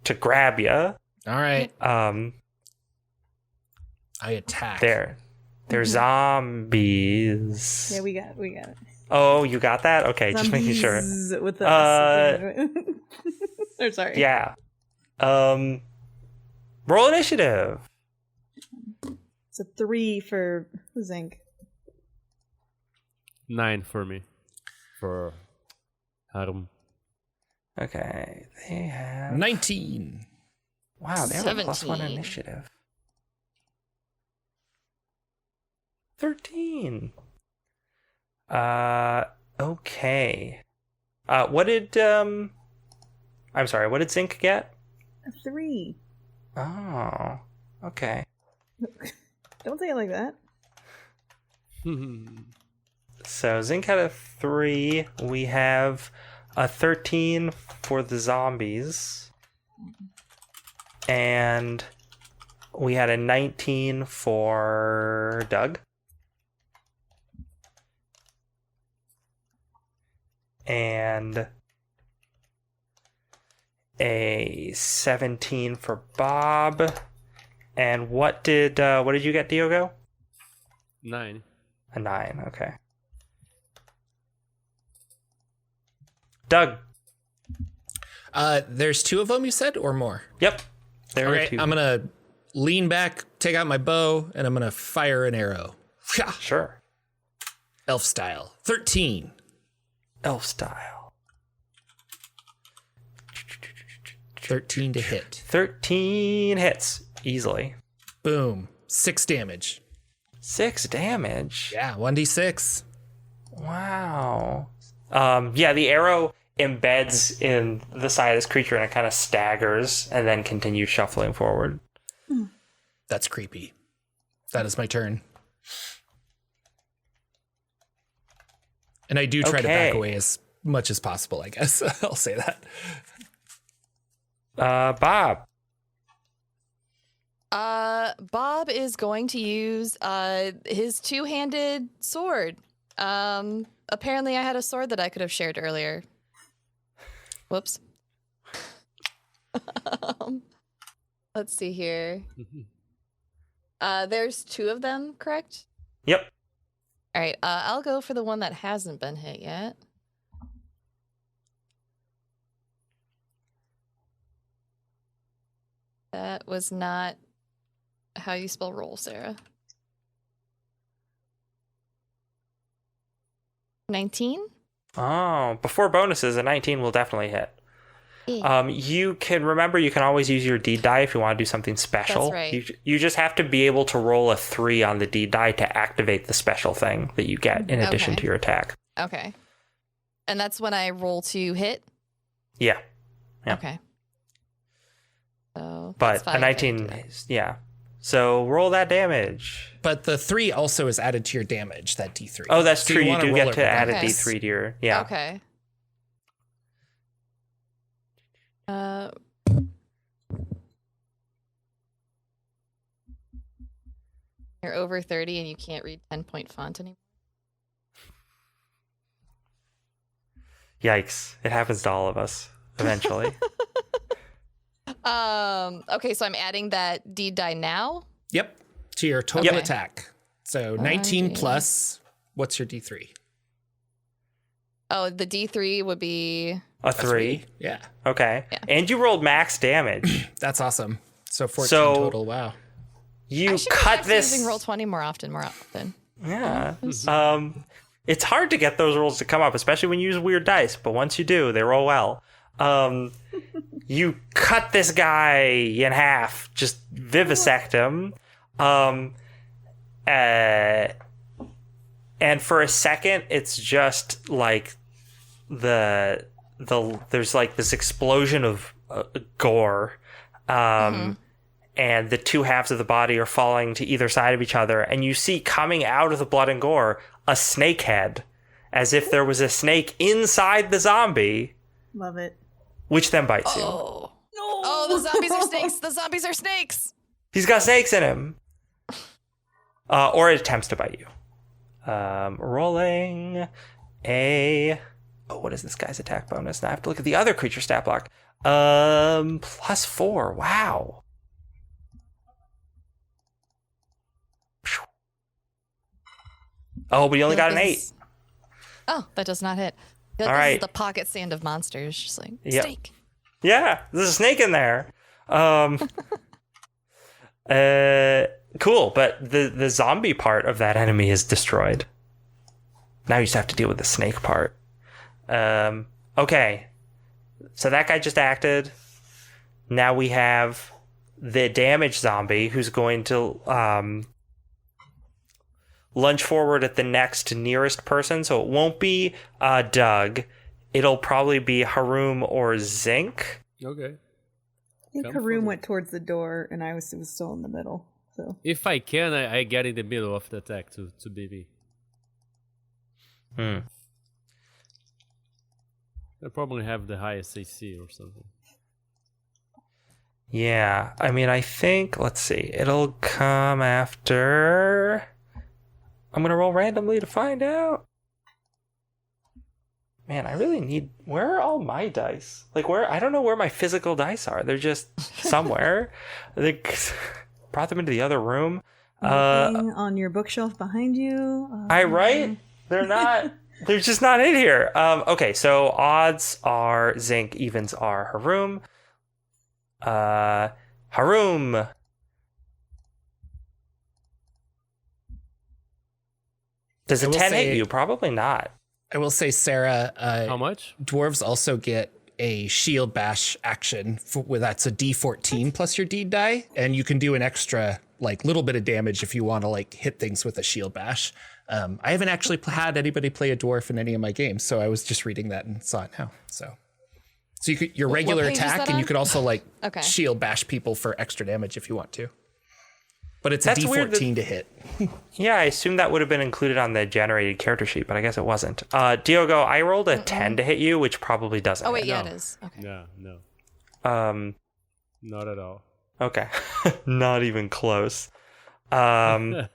to grab you. All right. I attack. They're zombies. Yeah, we got it. Oh, you got that? Okay, just making sure. Zombies with the or sorry. Yeah. Roll initiative. It's a 3 for Zinc. 9 for me. For Harm. Okay, they have 19. Wow, they have a +1 17. initiative. 13. Okay. What did Zinc get? A 3. Oh, okay. Don't say it like that. So Zinc had a 3. We have a 13 for the zombies. And we had a 19 for Doug. And a 17 for Bob. And what did you get, Diogo? 9. A 9, okay. Doug. There's 2 of them, you said, or more? Yep. There are Okay, 2. I'm gonna lean back, take out my bow, and I'm gonna fire an arrow. Sure. Elf style. 13. Elf style. 13 to hit. 13 hits easily. Boom. 6 damage. 6 damage. Yeah, 1d6. Wow. Yeah, the arrow embeds in the side of this creature and it kind of staggers and then continues shuffling forward. That's creepy. That is my turn. And I do try to back Okay. away as much as possible, I guess. I'll say that. Bob. Bob is going to use his two-handed sword. Apparently I had a sword that I could have shared earlier. Whoops. Let's see here. There's 2 of them, correct? Yep. All right, I'll go for the one that hasn't been hit yet. That was not how you spell roll, Sarah. 19? Oh, before bonuses, a 19 will definitely hit. Yeah. You can always use your deed die if you want to do something special. That's right. You just have to be able to roll a 3 on the deed die to activate the special thing that you get in addition Okay. to your attack. Okay. And that's when I roll to hit? Yeah. Yeah. Okay. So But that's a fine. 19, yeah. So roll that damage. But the 3 also is added to your damage, that D3. Oh, that's So true. You wanna do roll get it to add a regardless. D3 to your... Yeah. Okay. You're over 30 and you can't read 10-point font anymore. Yikes. It happens to all of us eventually. Okay, so I'm adding that D die now. Yep, to your total Okay. attack. So 19 plus, what's your D3? Oh, the D3 would be A 3. Yeah, Okay. Yeah. And you rolled max damage. that's awesome. So 14 So- total, wow. You I should cut be this... using roll 20 more often. Yeah. It's hard to get those rolls to come up, especially when you use weird dice. But once you do, they roll well. You cut this guy in half, just vivisect him. And for a second, it's just like there's like this explosion of gore. And the two halves of the body are falling to either side of each other, and you see coming out of the blood and gore a snake head, as if there was a snake inside the zombie, Love it. which then bites you. Oh. Oh, the zombies are snakes. The zombies are snakes. He's got snakes in him. Or it attempts to bite you. Rolling a... Oh, what is this guy's attack bonus? Now I have to look at the other creature stat block. +4. Wow. Oh, but you only got an 8. Oh, that does not hit. This All right. is the pocket sand of monsters. Just like, Yep. snake. Yeah, there's a snake in there. Cool, but the zombie part of that enemy is destroyed. Now you just have to deal with the snake part. Okay. So that guy just acted. Now we have the damaged zombie who's going to lunge forward at the next nearest person. So it won't be Doug. It'll probably be Harum or Zinc. Okay. I think Come Haroon forward. went towards the door, and I was still in the middle. So If I can, I get in the middle of the attack to BB. I probably have the highest AC or something. Yeah, I mean, I think, let's see, it'll come after... I'm going to roll randomly to find out. Man, I really need... Where are all my dice? Like, where... I don't know where my physical dice are. They're just somewhere. They brought them into the other room. anything on your bookshelf behind you. Right? They're not... They're just not in here. Okay, so odds are Zinc, evens are Harum. Harum. Does a I will 10 say- hit you? Probably not. I will say, Sarah, How much? dwarves also get a shield bash action where that's a D14 plus your D die, and you can do an extra like little bit of damage if you want to like hit things with a shield bash. I haven't actually had anybody play a dwarf in any of my games, so I was just reading that and saw it now. So you could your regular page is attack, that and you on? could also like Okay. shield bash people for extra damage if you want to. But it's That's a weird that- D14 to hit. Yeah, I assumed that would have been included on the generated character sheet, but I guess it wasn't. Diogo, I rolled a 10 to hit you, which probably doesn't Oh, wait, hit. yeah, No. it is. Okay. No, Um, not at all. okay. Not even close. Doug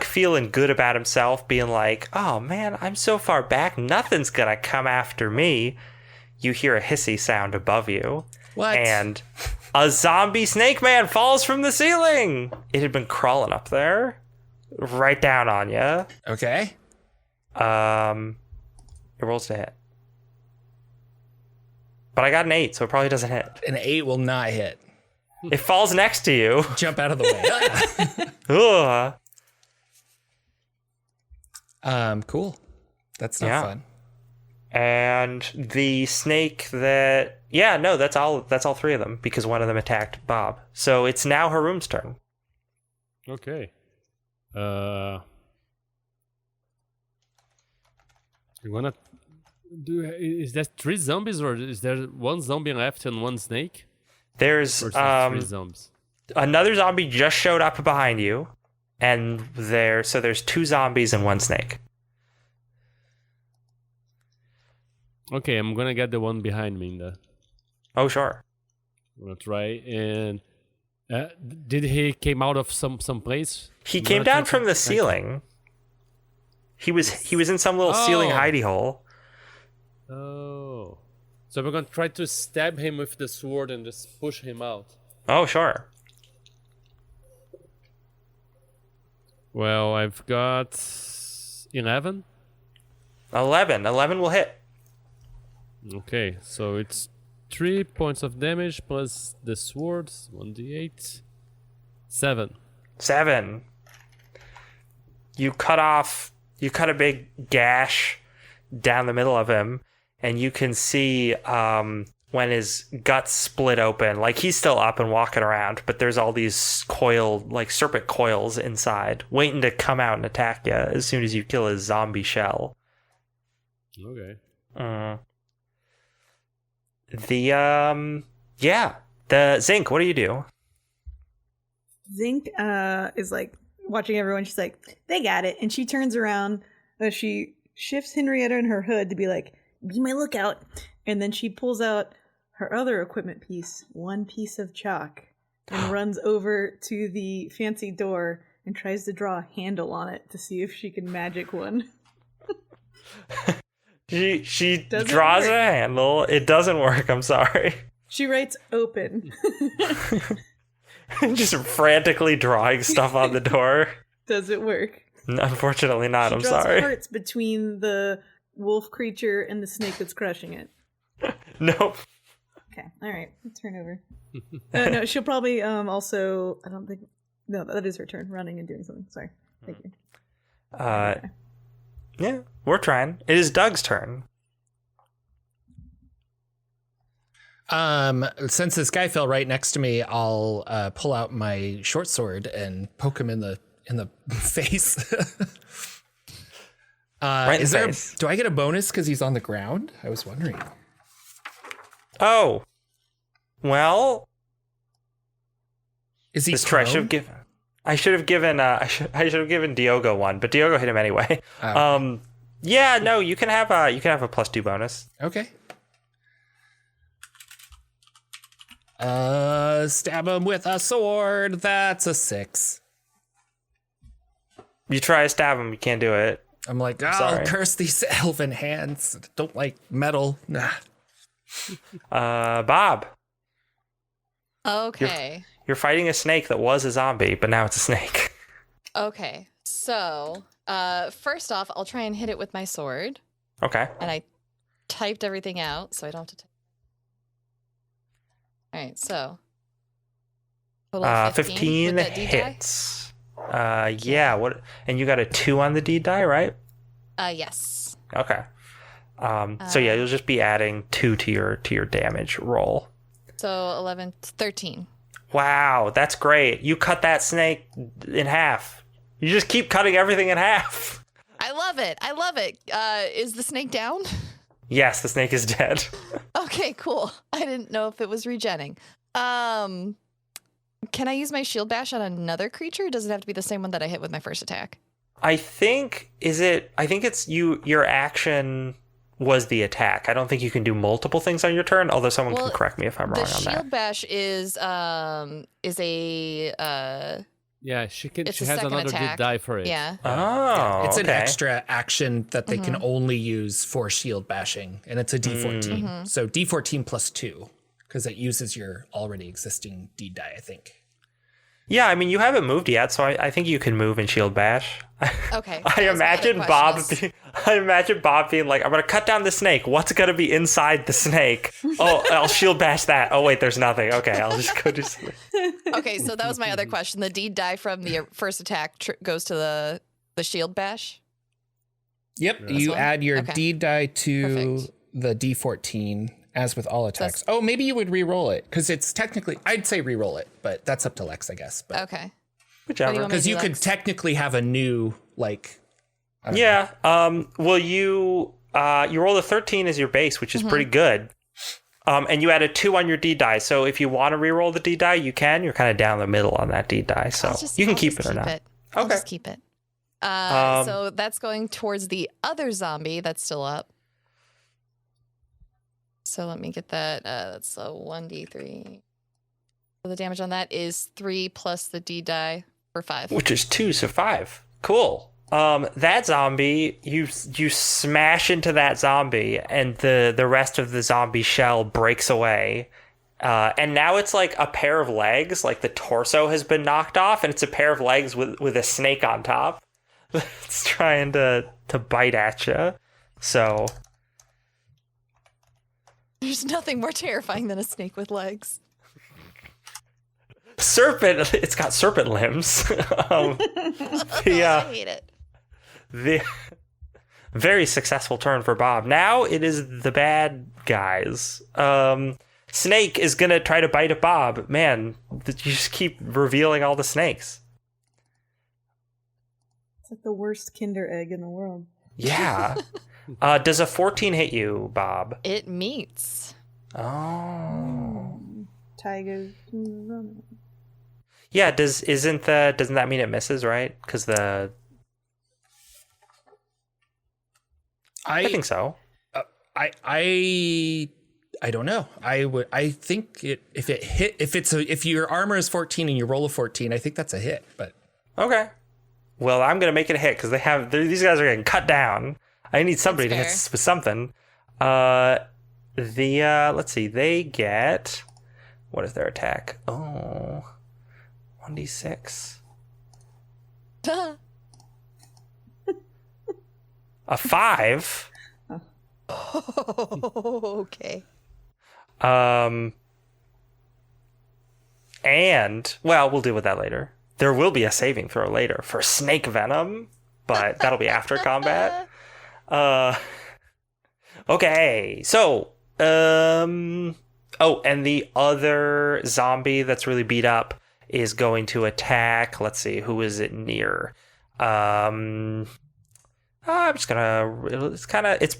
feeling good about himself, being like, oh man, I'm so far back, nothing's gonna come after me. You hear a hissy sound above you. What? And a zombie snake man falls from the ceiling. It had been crawling up there, right down on you. Okay. It rolls to hit. But I got an 8, so it probably doesn't hit. An 8 will not hit. It falls next to you. Jump out of the way. Cool. That's not Yeah. fun. And the snake that... Yeah, no, that's all 3 of them, because one of them attacked Bob. So it's now Harum's turn. Okay. You wanna do? Is that 3 zombies, or is there 1 zombie left and 1 snake? There's Or is there 3 zombies? another zombie just showed up behind you, and there's 2 zombies and 1 snake. Okay, I'm gonna get the one behind me. Oh, sure. I'm gonna try. And did he came out of some place? He came down from the ceiling. He was in some little ceiling hidey hole. Oh. So we're gonna try to stab him with the sword and just push him out. Oh, sure. Well, I've got 11. 11 will hit. Okay, so it's 3 points of damage plus the sword, 1d8. 7. 7. You cut a big gash down the middle of him, and you can see when his guts split open, like he's still up and walking around, but there's all these serpent coils inside, waiting to come out and attack you as soon as you kill his zombie shell. Okay. The Zinc, what do you do? Zinc is like watching everyone. She's like, they got it. And she turns around. She shifts Henrietta in her hood to be like, be my lookout. And then she pulls out her other equipment piece, 1 piece of chalk, and runs over to the fancy door and tries to draw a handle on it to see if she can magic one. She draws a handle. It doesn't work. I'm sorry. She writes open. Just frantically drawing stuff on the door. Does it work? Unfortunately not. She I'm draws sorry. hearts between the wolf creature and the snake that's crushing it. Nope. Okay. All right. Turn over. No, she'll probably also. I don't think. No, that is her turn. Running and doing something. Sorry. Thank you. Okay. Yeah, we're trying. It is Doug's turn. Since this guy fell right next to me, I'll pull out my short sword and poke him in the face. Right in the face. Do I get a bonus because he's on the ground? I was wondering. Oh, well, is he? I should have given Diogo one, but Diogo hit him anyway. Oh. Yeah, no, you can have a +2 bonus. Okay. Stab him with a sword. That's a 6. You try to stab him, you can't do it. I'm like, Sorry. curse these elven hands. Don't like metal. Nah. Bob. Okay. You're fighting a snake that was a zombie, but now it's a snake. Okay. So, first off, I'll try and hit it with my sword. Okay. And I typed everything out, so I don't have to. All right, so. Total 15 with that D die? hits. Yeah. What? And you got a 2 on the D die, right? Yes. Okay. So yeah, you'll just be adding 2 to your damage roll. So 11, 13. Wow, that's great. You cut that snake in half. You just keep cutting everything in half. I love it. I love it. Is the snake down? Yes, the snake is dead. Okay, cool. I didn't know if it was regenning. Can I use my shield bash on another creature? Or does it have to be the same one that I hit with my first attack? I think it's your action was the attack. I don't think you can do multiple things on your turn, although someone can correct me if I'm wrong on that. The shield bash is a Yeah, she it's a has second another attack. die for it. Yeah. Oh, It's an okay. extra action that they can only use for shield bashing, and it's a D14. So D14 plus 2, because it uses your already existing D die, I think. Yeah, I mean, you haven't moved yet, so I think you can move and shield bash. Okay. I imagine Bob being like, I'm going to cut down the snake. What's going to be inside the snake? Oh, I'll shield bash that. Oh, wait, there's nothing. Okay, I'll just go do something. Okay, so that was my other question. The D die from the first attack goes to the shield bash? Yep, you one? add your Okay. D die to Perfect. the D14, as with all attacks. Oh, maybe you would re-roll it, because it's technically, I'd say re-roll it, but that's up to Lex, I guess. But Okay. Whichever. want me because to you do, could Lex? technically have a new, like, I don't know. Yeah. Well, you roll a 13 as your base, which is pretty good. And you add a 2 on your D die. So if you want to reroll the D die, you can. You're kind of down the middle on that D die. So you can keep it or not. I'll just keep it. So that's going towards the other zombie that's still up. So let me get that. That's a 1d3. So the damage on that is 3 plus the D die for 5. Which is 2, so 5. Cool. That zombie, you smash into that zombie, and the rest of the zombie shell breaks away. And now it's like a pair of legs, like the torso has been knocked off, and it's a pair of legs with a snake on top. It's trying to bite at you. So there's nothing more terrifying than a snake with legs. Serpent, it's got serpent limbs. I hate it. The very successful turn for Bob. Now it is the bad guys. Snake is gonna try to bite at Bob. Man, you just keep revealing all the snakes. It's like the worst Kinder egg in the world. Yeah. Does a 14 hit you, Bob? It meets. Oh. Tigers. Yeah. Doesn't that mean it misses? Right? Because I think so. I don't know. I think if your armor is 14 and you roll a 14, I think that's a hit. But okay. Well, I'm gonna make it a hit because these guys are getting cut down. I need somebody to hit with something. Let's see. They get, what is their attack? Oh, 1d6. A 5. Oh, okay. And, well, we'll deal with that later. There will be a saving throw later for snake venom, but that'll be after combat. Okay, so, and the other zombie that's really beat up is going to attack, let's see, who is it near? I'm just gonna,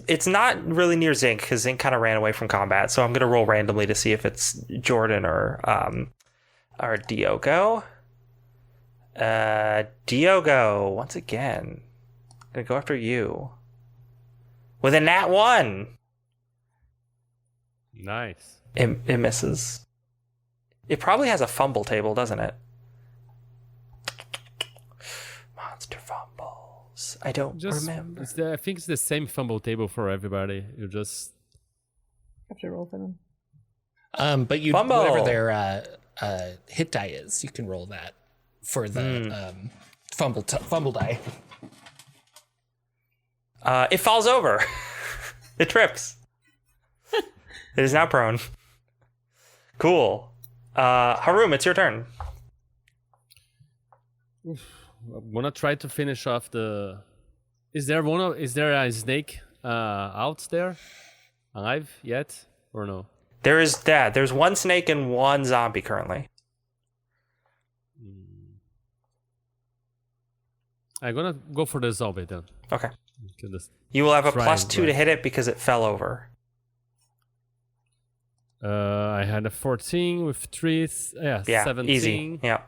it's not really near Zinc, because Zinc kind of ran away from combat, so I'm gonna roll randomly to see if it's Jordan or Diogo. Diogo, once again, gonna go after you. With a nat 1. Nice. It misses. It probably has a fumble table, doesn't it? Monster fumbles. I don't remember. I think it's the same fumble table for everybody. You just have to roll for them. But you whatever their hit die is, you can roll that for the fumble die. It falls over. It trips. It is now prone. Cool. Harum, it's your turn. I'm gonna try to finish off the. Is there a snake out there, alive yet, or no? There's one snake and one zombie currently. I'm gonna go for the zombie then. Okay. You will have a +2 to hit it because it fell over. I had a 14 with 3. Yeah, 17. Easy. Yeah.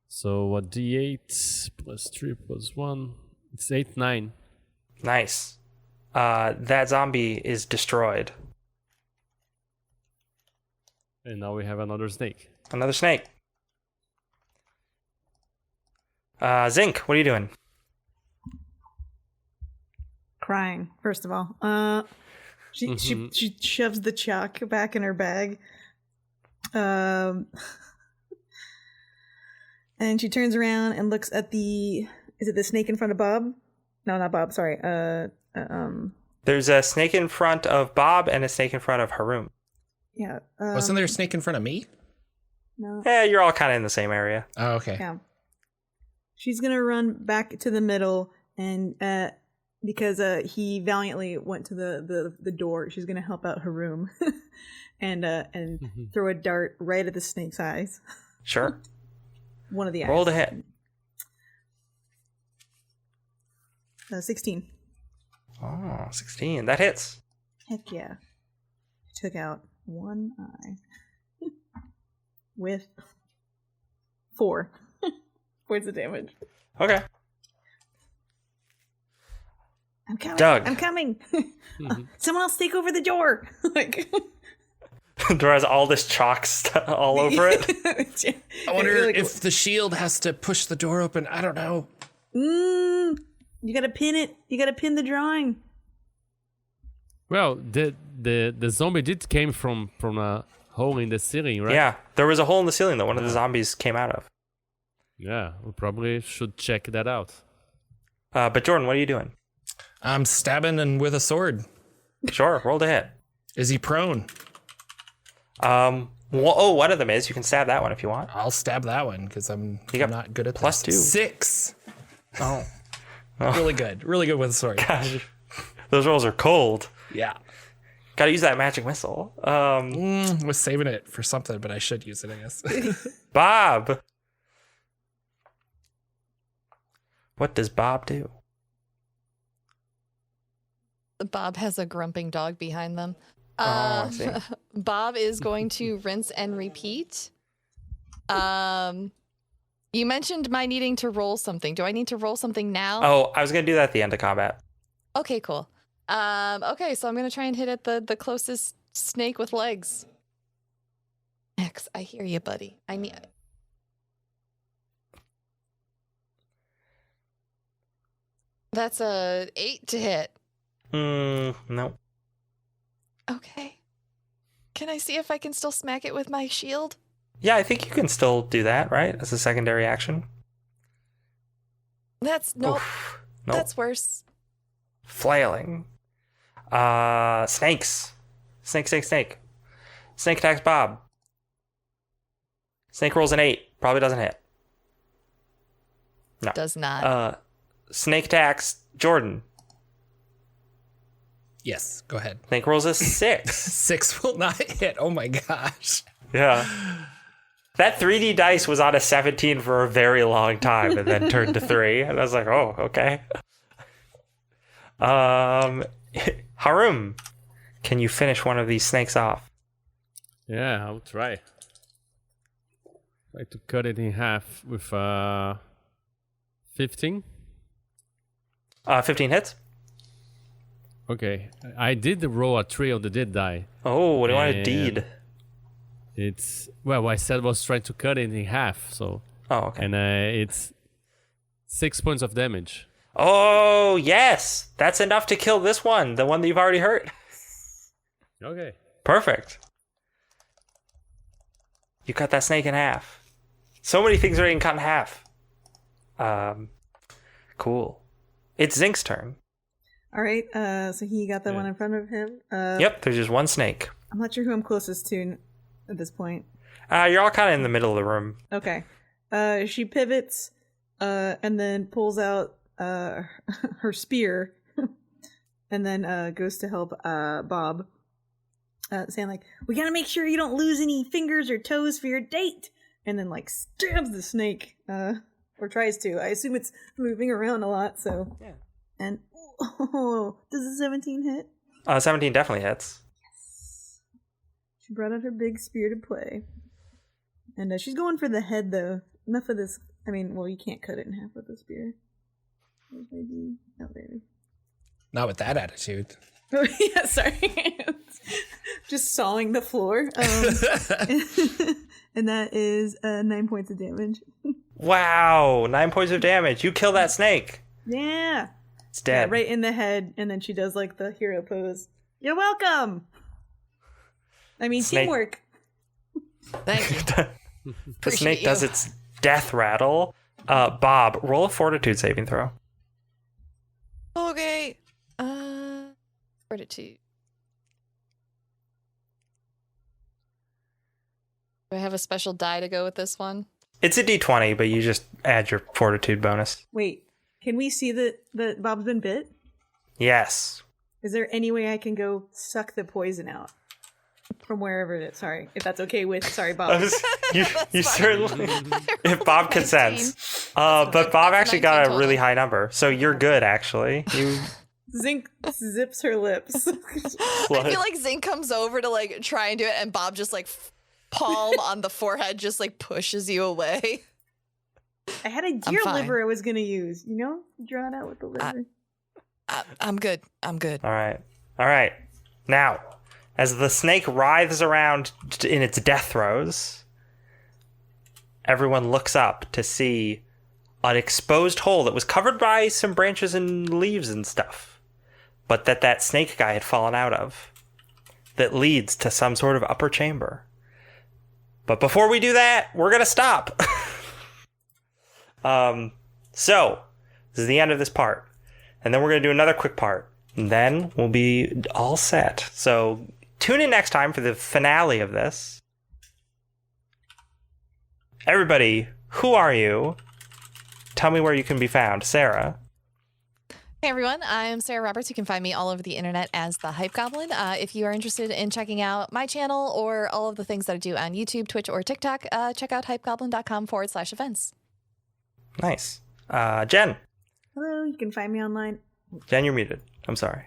So a D8 +3 +1. It's 8, 9. Nice. That zombie is destroyed. And now we have another snake. Another snake. Zinc, what are you doing? Crying, first of all. She shoves the chalk back in her bag. And she turns around and looks at is it the snake in front of Bob? No, not Bob, sorry. There's a snake in front of Bob and a snake in front of Harum. Yeah. Wasn't there a snake in front of me? No. Yeah, you're all kind of in the same area. Oh, okay. Yeah. She's gonna run back to the middle and because he valiantly went to the door, she's gonna help out Harum and throw a dart right at the snake's eyes. Sure. One of the eyes. Roll to hit. 16. Oh, 16. That hits. Heck yeah. Took out one eye. With 4 points of damage. Okay. I'm coming. Doug. I'm coming. Someone else take over the door. Like, The door has all this chalk all over it. I wonder if the shield has to push the door open. I don't know. You gotta pin it. You gotta pin the drawing. Well, the zombie did came from a hole in the ceiling, right? Yeah, there was a hole in the ceiling that one of the zombies came out of. Yeah, we probably should check that out. But Jordan, what are you doing? I'm stabbing and with a sword. Sure, roll to hit. Is he prone? One of them is. You can stab that one if you want. I'll stab that one because I'm got not good at plus this. 2. 6. Oh. Really good. Really good with a sword. Gosh, those rolls are cold. Yeah. Gotta use that magic missile. Was saving it for something, but I should use it, I guess. Bob. What does Bob do? Bob has a grumping dog behind them. I see. Bob is going to rinse and repeat. You mentioned my needing to roll something. Do I need to roll something now? Oh, I was gonna do that at the end of combat. Okay, cool. Okay, so I'm gonna try and hit at the closest snake with legs. X, I hear you, buddy. I need. That's a 8 to hit. No. Okay. Can I see if I can still smack it with my shield? Yeah, I think you can still do that, right? As a secondary action. That's nope. Nope. That's worse. Flailing. Snakes. Snake. Snake attacks Bob. Snake rolls an 8. Probably doesn't hit. No. Does not. Snake attacks Jordan. Yes, go ahead. Snake rolls a 6. 6 will not hit. Oh my gosh. Yeah. That 3D dice was on a 17 for a very long time and then turned to 3. And I was like, oh, okay. Harum, can you finish one of these snakes off? Yeah, I'll try. Try to cut it in half with 15. 15 hits. Okay, I did roll a 3 on the dead die. Oh, what do you want to And deed? It's well, what I said was trying to cut it in half. So Oh, okay. and it's 6 points of damage. Oh, yes. That's enough to kill this one, the one that you've already hurt. Okay. Perfect. You cut that snake in half. So many things are getting cut in half. Cool. It's Zink's turn. All right. So he got the one in front of him. Yep, there's just one snake. I'm not sure who I'm closest to at this point. You're all kind of in the middle of the room. Okay. She pivots, and then pulls out her spear, and then goes to help Bob, saying like, "We gotta make sure you don't lose any fingers or toes for your date." And then like stabs the snake, or tries to. I assume it's moving around a lot, so Yeah. And does a 17 hit? 17 definitely hits. She brought out her big spear to play. And she's going for the head, though. Enough of this. I mean, well, you can't cut it in half with a spear. Maybe. Oh, there. Not with that attitude. Oh, yeah, sorry. Just sawing the floor. And that is 9 points of damage. Wow, 9 points of damage. You kill that snake. Yeah. It's dead. Yeah, right in the head. And then she does like the hero pose. You're welcome. I mean, Snake. teamwork. Thank you. The Appreciate snake does you. its death rattle. Bob, roll a fortitude saving throw. Okay. Fortitude. Do I have a special die to go with this one? It's a d20, but you just add your fortitude bonus. Wait, can we see that Bob's been bit? Yes. Is there any way I can go suck the poison out from wherever it is? Sorry, if that's okay with. Sorry, Bob. You certainly, if Bob consents. But Bob actually got a really high number, so you're good. Actually, Zinc zips her lips. I feel like Zink comes over to like try and do it, and Bob just like palm on the forehead, just like pushes you away. I had a deer liver I was gonna use. You know, draw it out with the liver. I'm good. I'm good. All right. Now, as the snake writhes around in its death throes, everyone looks up to see an exposed hole that was covered by some branches and leaves and stuff, but that snake guy had fallen out of, that leads to some sort of upper chamber. But before we do that, we're going to stop. So, this is the end of this part. And then we're going to do another quick part. And then we'll be all set. So, tune in next time for the finale of this. Everybody, who are you? Tell me where you can be found. Sarah. Hey everyone, I'm Sarah Roberts. You can find me all over the internet as the Hype Goblin. If you are interested in checking out my channel or all of the things that I do on YouTube, Twitch, or TikTok, check out hypegoblin.com/events. Nice. Jen. Hello, you can find me online. Jen, you're muted. I'm sorry.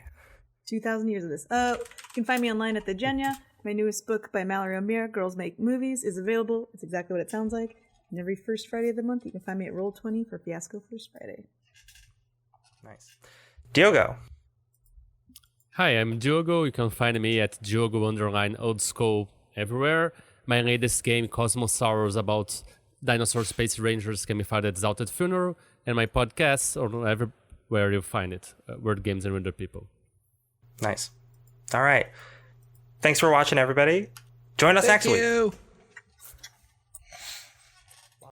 2,000 years of this. You can find me online at The Genya. My newest book by Mallory O'Meara, Girls Make Movies, is available. It's exactly what it sounds like. And every first Friday of the month, you can find me at Roll20 for Fiasco First Friday. Nice. Diogo. Hi, I'm Diogo. You can find me at Diogo_oldschool everywhere. My latest game, Cosmosaurus, about dinosaur space rangers, can be found at Exalted Funeral, and my podcast, or everywhere you find it, Word Games and Render People. Nice. All right. Thanks for watching, everybody. Join us next week.